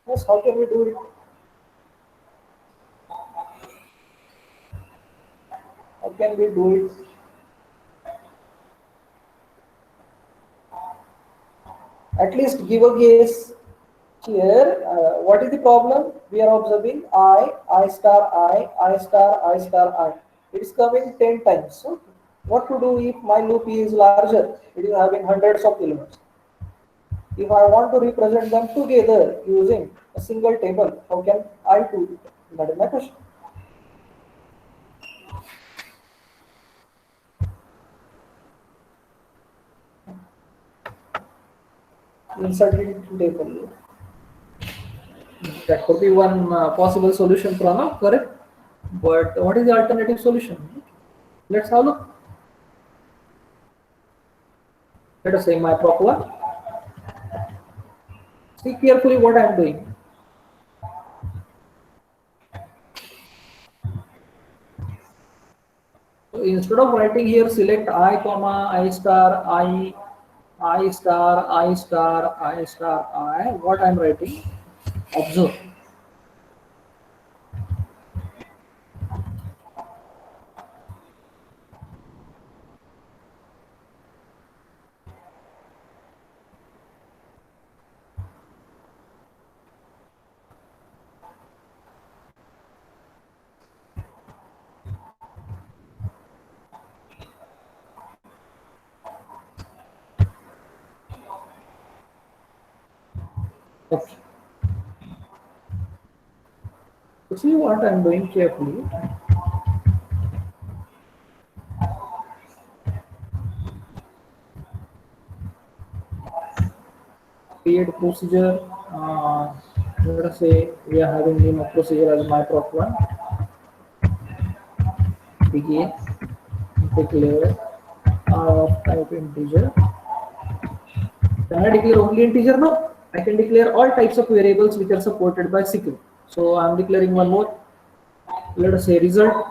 Speaker 1: Yes, how can we do it? How can we do it? At least give a guess. Here, what is the problem? We are observing I star, I star, I star, I. It is coming 10 times. So, what to do if my loop is larger? It is having hundreds of elements. If I want to represent them together using a single table, how can I do it? That is my question. insert it into table. That could be one possible solution, Pranav, correct? But what is the alternative solution? Let's have a look. Let us say my prop one. See carefully what I am doing. So instead of writing here, select I comma I star I star I star I star I. What I am writing? Observe. Okay. So see what I am doing carefully. Create procedure. Let us say we are having name of procedure as my prop one. Begin. Declare of type integer. Can I declare only integer? No. I can declare all types of variables which are supported by SQL. So I am declaring one more. Let us say result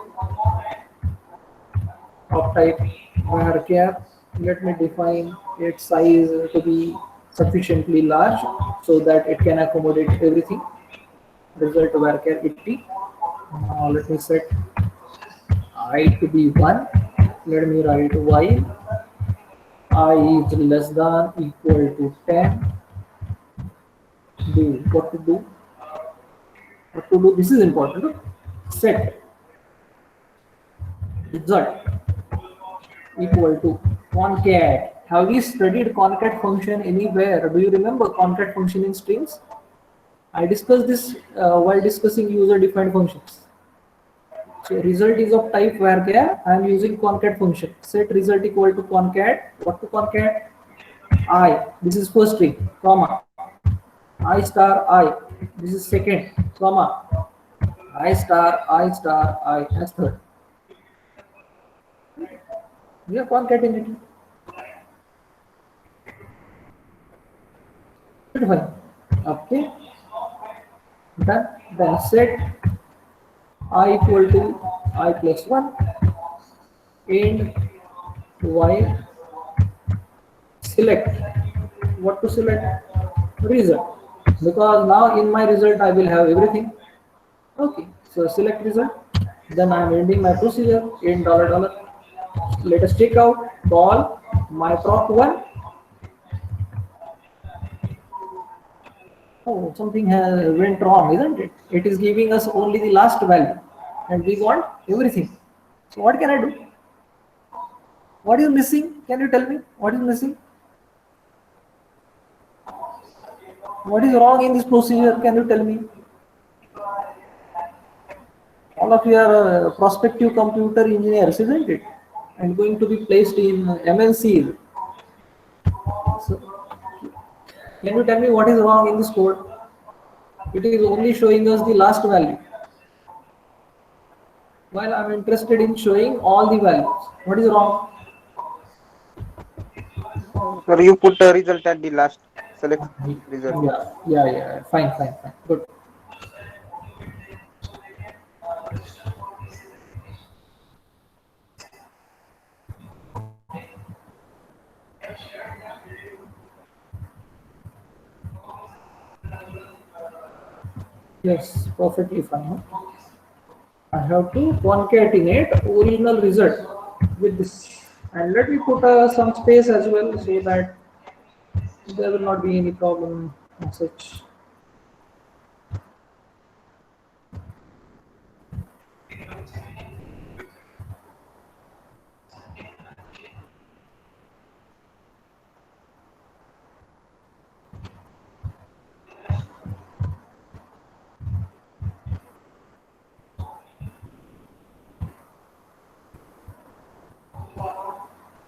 Speaker 1: of type varchar. Let me define its size to be sufficiently large so that it can accommodate everything. Result varchar 80. Let me set I to be 1. Let me write while I is less than equal to 10. Do what to do? What to do? This is important. Set result equal to concat. Have we studied concat function anywhere? Do you remember concat function in strings? I discussed this while discussing user-defined functions. So result is of type varchar. I am using concat function. Set result equal to concat. What to concat? I. This is first string, comma. I star I. This is second, comma. I star I as third. We are concatenating. Fine. Okay. Done. Then set I equal to I plus 1 and while select. What to select? Result. Because now in my result I will have everything. Okay. So select result. Then I am ending my procedure in dollar dollar. Let us check out call my prop one. Oh, something has went wrong, isn't it? It is giving us only the last value, and we want everything. So what can I do? What is missing? Can you tell me what is missing? What is wrong in this procedure? Can you tell me? All of you are prospective computer engineers, isn't it? And going to be placed in MNCs. So, can you tell me what is wrong in this code? It is only showing us the last value. While I'm interested in showing all the values. What is wrong?
Speaker 2: Sir, you put a result at the last. Select result.
Speaker 1: Yeah. Fine. Good. Yes, perfectly fine. I have to concatenate original result with this. And let me put some space as well so that there will not be any problem as such.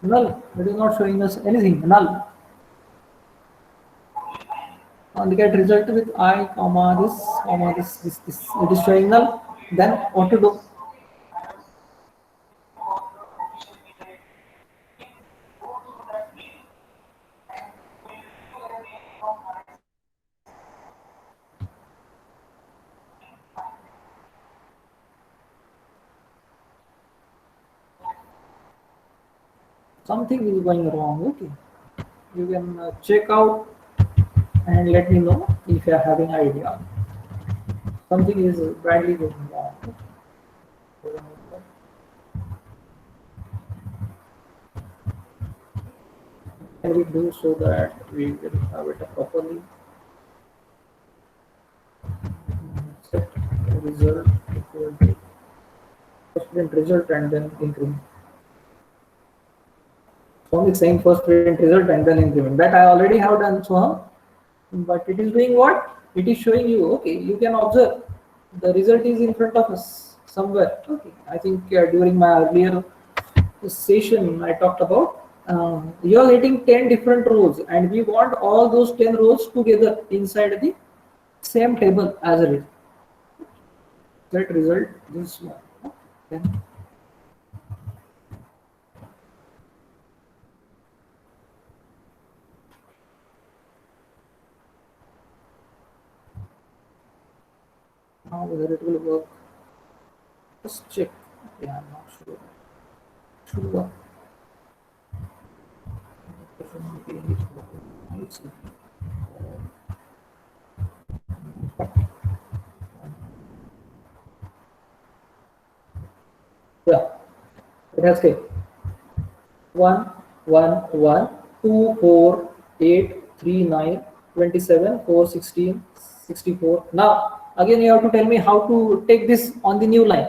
Speaker 1: Null. It is not showing us anything. Null. and get result with I comma this. It is showing null. Then what to do? Something is going wrong. Okay, you can check out and let me know if you are having idea. Something is badly going wrong. Can we do so that we will have it properly? Set result equal to first print result and then increment. So only saying first print result and then increment. That I already have done so, but it is doing what? It is showing you. Okay, you can observe the result is in front of us somewhere. Okay, I think during my earlier session I talked about you are getting 10 different rows and we want all those 10 rows together inside the same table as a result. That result this one. Okay. Now whether it will work, just check. Yeah, I'm not sure. Should work. Let's see. Yeah, it has came. 1, 1, 1, 2, 4, 8, 3, 9, 27, 4, 16, 64. Now, again, you have to tell me how to take this on the new line.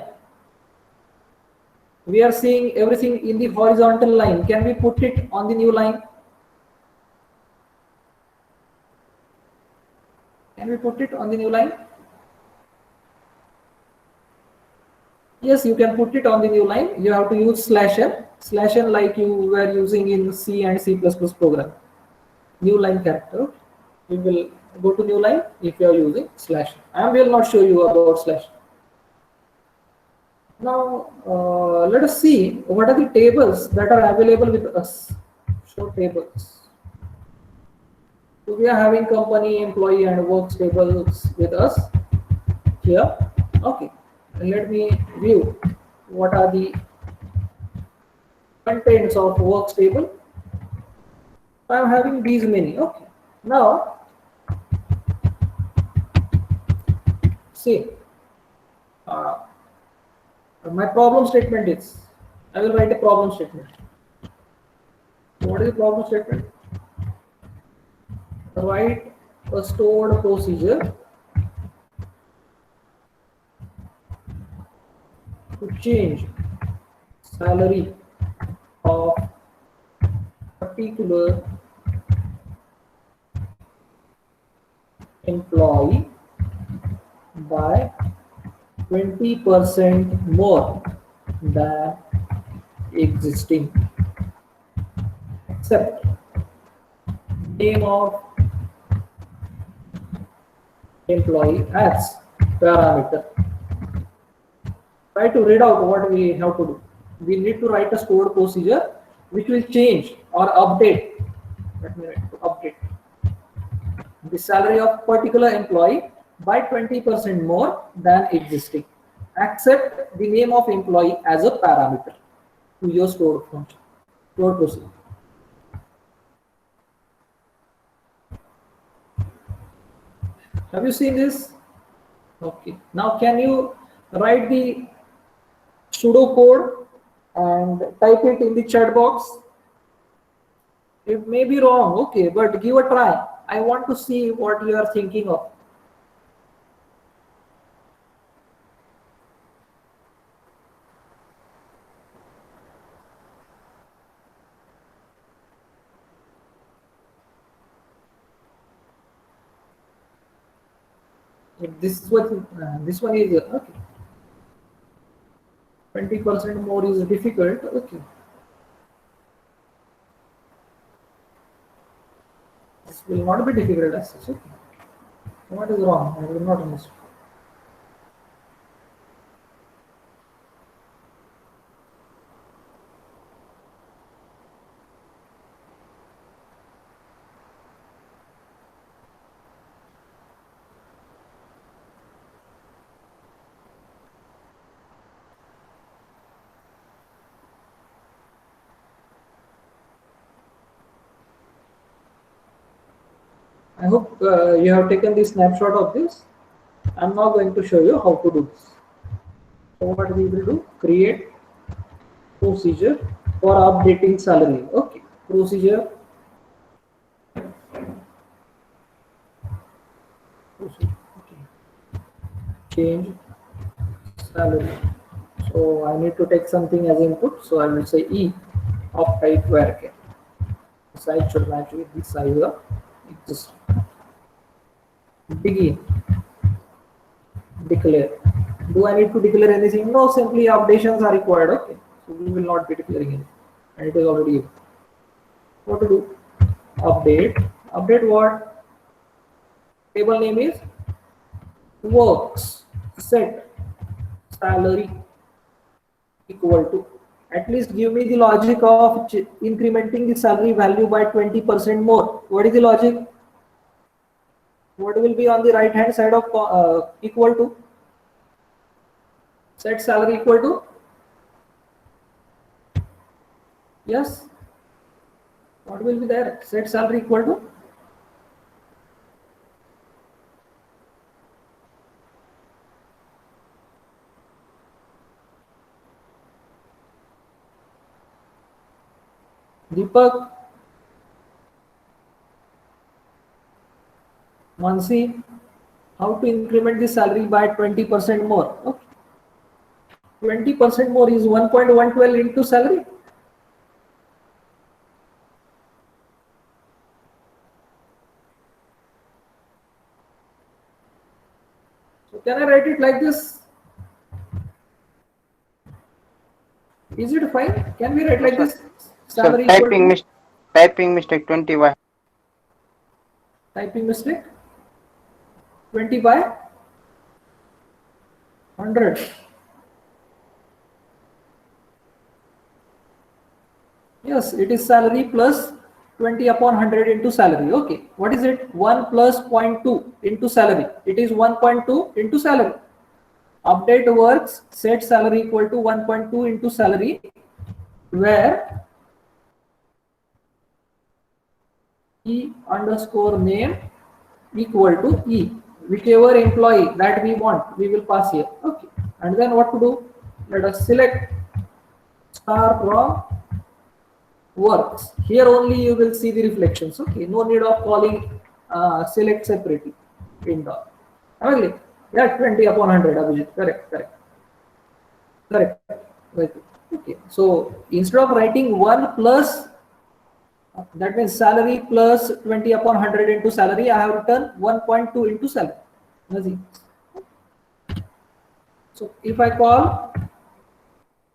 Speaker 1: We are seeing everything in the horizontal line. Can we put it on the new line? Can we put it on the new line? Yes, you can put it on the new line. You have to use /n like you were using in C and C++ program. New line character. We will go to new line if you are using /n. I will not show you about /. Now, let us see what are the tables that are available with us. Show tables. So we are having company, employee, and works tables with us here. Okay, and let me view what are the contents of works table. I am having these many. Okay, now see. My problem statement is, I will write a problem statement. What is the problem statement? Write a stored procedure to change salary of particular employee by 20% more than existing, except name of employee as parameter. Try to read out what we have to do. We need to write a stored procedure which will change or update. Let me write update the salary of particular employee by 20% more than existing. Accept the name of employee as a parameter to your stored function, stored procedure. Have you seen this? Okay. Now can you write the pseudo code and type it in the chat box? It may be wrong, okay, but give a try. I want to see what you are thinking of. This one is okay. 20% more is difficult. Okay. This will not be difficult as such. Okay. What is wrong? I will not understand. I hope you have taken the snapshot of this. I'm now going to show you how to do this. So what we will do, create procedure for updating salary. Okay, procedure. Okay. Change salary. So I need to take something as input. So I will say E of type varchar. Size should match with the size of existing. Begin. Declare. Do I need to declare anything? No, simply updations are required. Okay. So we will not be declaring anything. And it is already here. What to do? Update. Update what? Table name is works. Set salary equal to. At least give me the logic of incrementing the salary value by 20% more. What is the logic? What will be on the right hand side of equal to? Set salary equal to? Yes. What will be there? Set salary equal to? Deepak, Mansi, how to increment the salary by 20% more? Okay. 20% more is 1.112 into salary. So can I write it like this? Is it fine? Can we write like this?
Speaker 2: Sir, typing mistake 20 by.
Speaker 1: Typing mistake 20 by 100. Yes, it is salary plus 20 upon 100 into salary. Okay, what is it? 1 plus 0.2 into salary. It is 1.2 into salary. Update works, set salary equal to 1.2 into salary, where E underscore name equal to E, whichever employee that we want, we will pass here. Okay, and then what to do? Let us select star from works. Here only you will see the reflections. Okay, no need of calling select separately. Window. Okay, yeah, 20 upon 100. Abhijit, correct. Right. Okay, so instead of writing 1 plus, that means salary plus 20 upon 100 into salary, I have written 1.2 into salary. So if I call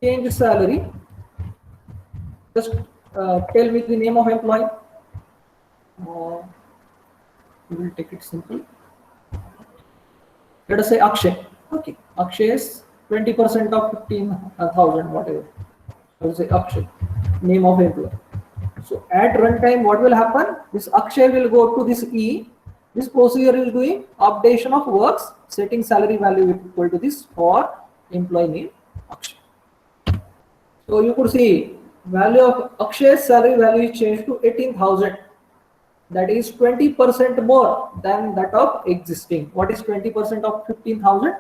Speaker 1: change salary, just tell me the name of employee. We will take it simple. Let us say Akshay. Okay, Akshay is 20% of 15,000, whatever. I will say Akshay, name of employee. So at runtime, what will happen? This Akshay will go to this E. This procedure is doing updation of works, setting salary value equal to this for employee name Akshay. So you could see value of Akshay's salary value is changed to 18,000. That is 20% more than that of existing. What is 20% of 15,000?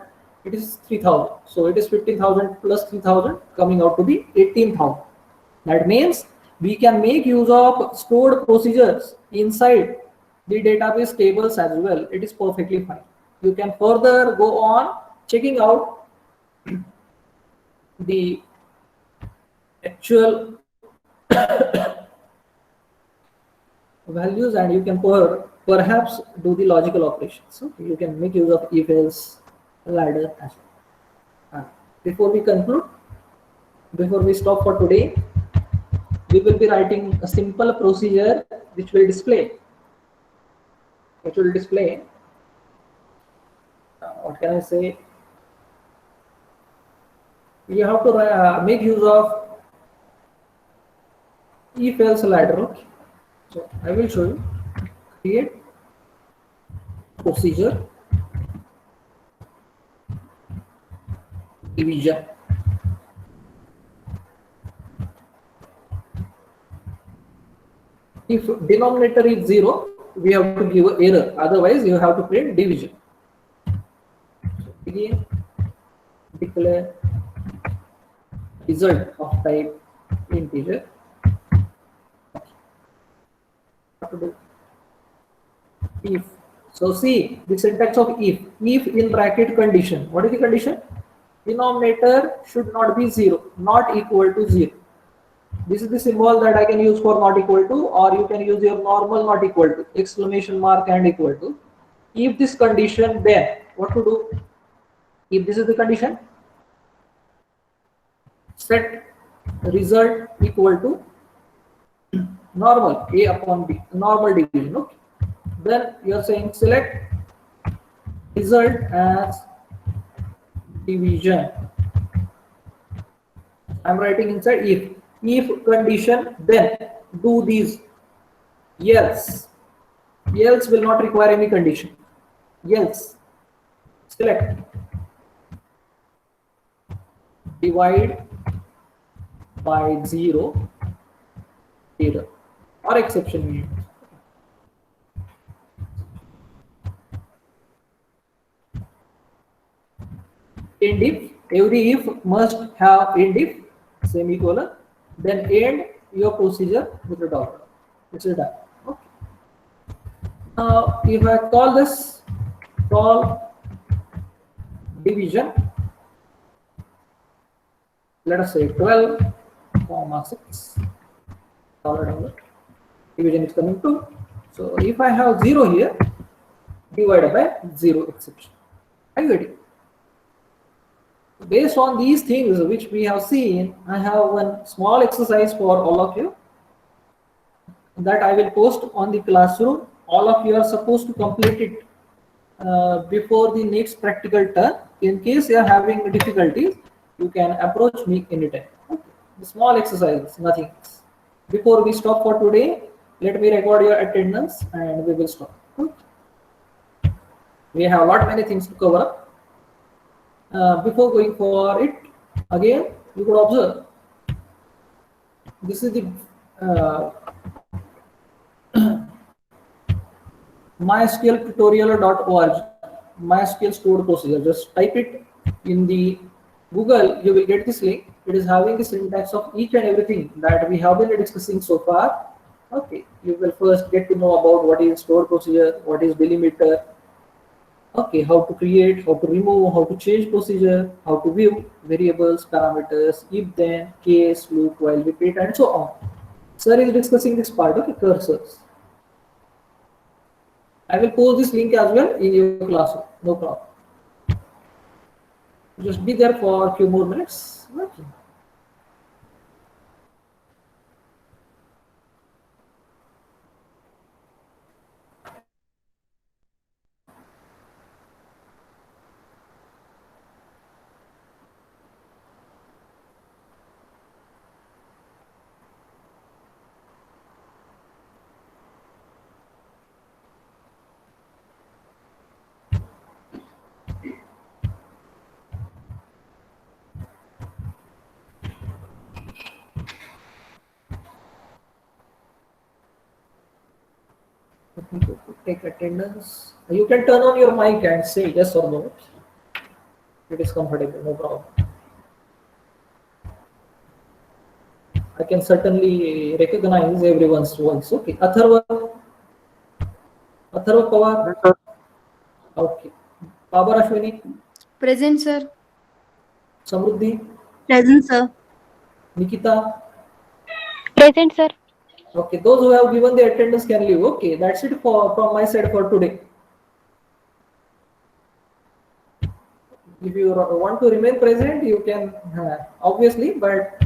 Speaker 1: It is 3,000. So it is 15,000 plus 3,000 coming out to be 18,000. That means we can make use of stored procedures inside the database tables as well. It is perfectly fine. You can further go on checking out the actual values, and you can perhaps do the logical operations. So you can make use of if else ladder as well. Before we conclude, before we stop for today, we will be writing a simple procedure which will display what can I say? You have to make use of if else ladder. Okay. So I will show you. Create procedure division. If denominator is 0, we have to give an error. Otherwise, you have to print division. So again, declare result of type integer. What to do? If. So see the syntax of if. If in bracket condition. What is the condition? Denominator should not be 0, not equal to 0. This is the symbol that I can use for not equal to, or you can use your normal not equal to, exclamation mark and equal to. If this condition, then what to do? If this is the condition, set result equal to normal a upon b, normal division. Okay. Then you are saying select result as division. I'm writing inside if. If condition, then do these. Else. Else will not require any condition. Else. Select. Divide by 0 error or exception unit. End if. Every if must have end if semicolon. Then end your procedure with a dollar. This is done. Okay. Now, if I call this call division, let us say 12, 6 dollar. Division is coming to. So if I have 0 here, divided by 0 exception. Are you ready? Based on these things which we have seen, I have one small exercise for all of you that I will post on the classroom. All of you are supposed to complete it before the next practical turn. In case you are having difficulties, you can approach me anytime. Okay. The small exercises, nothing else. Before we stop for today, let me record your attendance and we will stop. Okay. We have a lot many things to cover up. Before going for it, again, you could observe this is the MySQL tutorial.org, MySQL stored procedure. Just type it in the Google, you will get this link. It is having the syntax of each and everything that we have been discussing so far. Okay, you will first get to know about what is stored procedure, what is delimiter. Okay, how to create, how to remove, how to change procedure, how to view variables, parameters, if then, case, loop, while, repeat, and so on. Sir is discussing this part. Okay, cursors. I will post this link as well in your classroom. No problem. Just be there for a few more minutes. Okay. Take attendance. You can turn on your mic and say yes or no. It is comfortable, no problem. I can certainly recognize everyone's voice. Okay, Atharva Pawar. Okay, Babar Ashwini.
Speaker 3: Present, sir.
Speaker 1: Samruddhi.
Speaker 3: Present, sir.
Speaker 1: Nikita.
Speaker 4: Present, sir.
Speaker 1: Okay, those who have given the attendance can leave. Okay, that's it from my side for today. If you want to remain present, you can obviously, but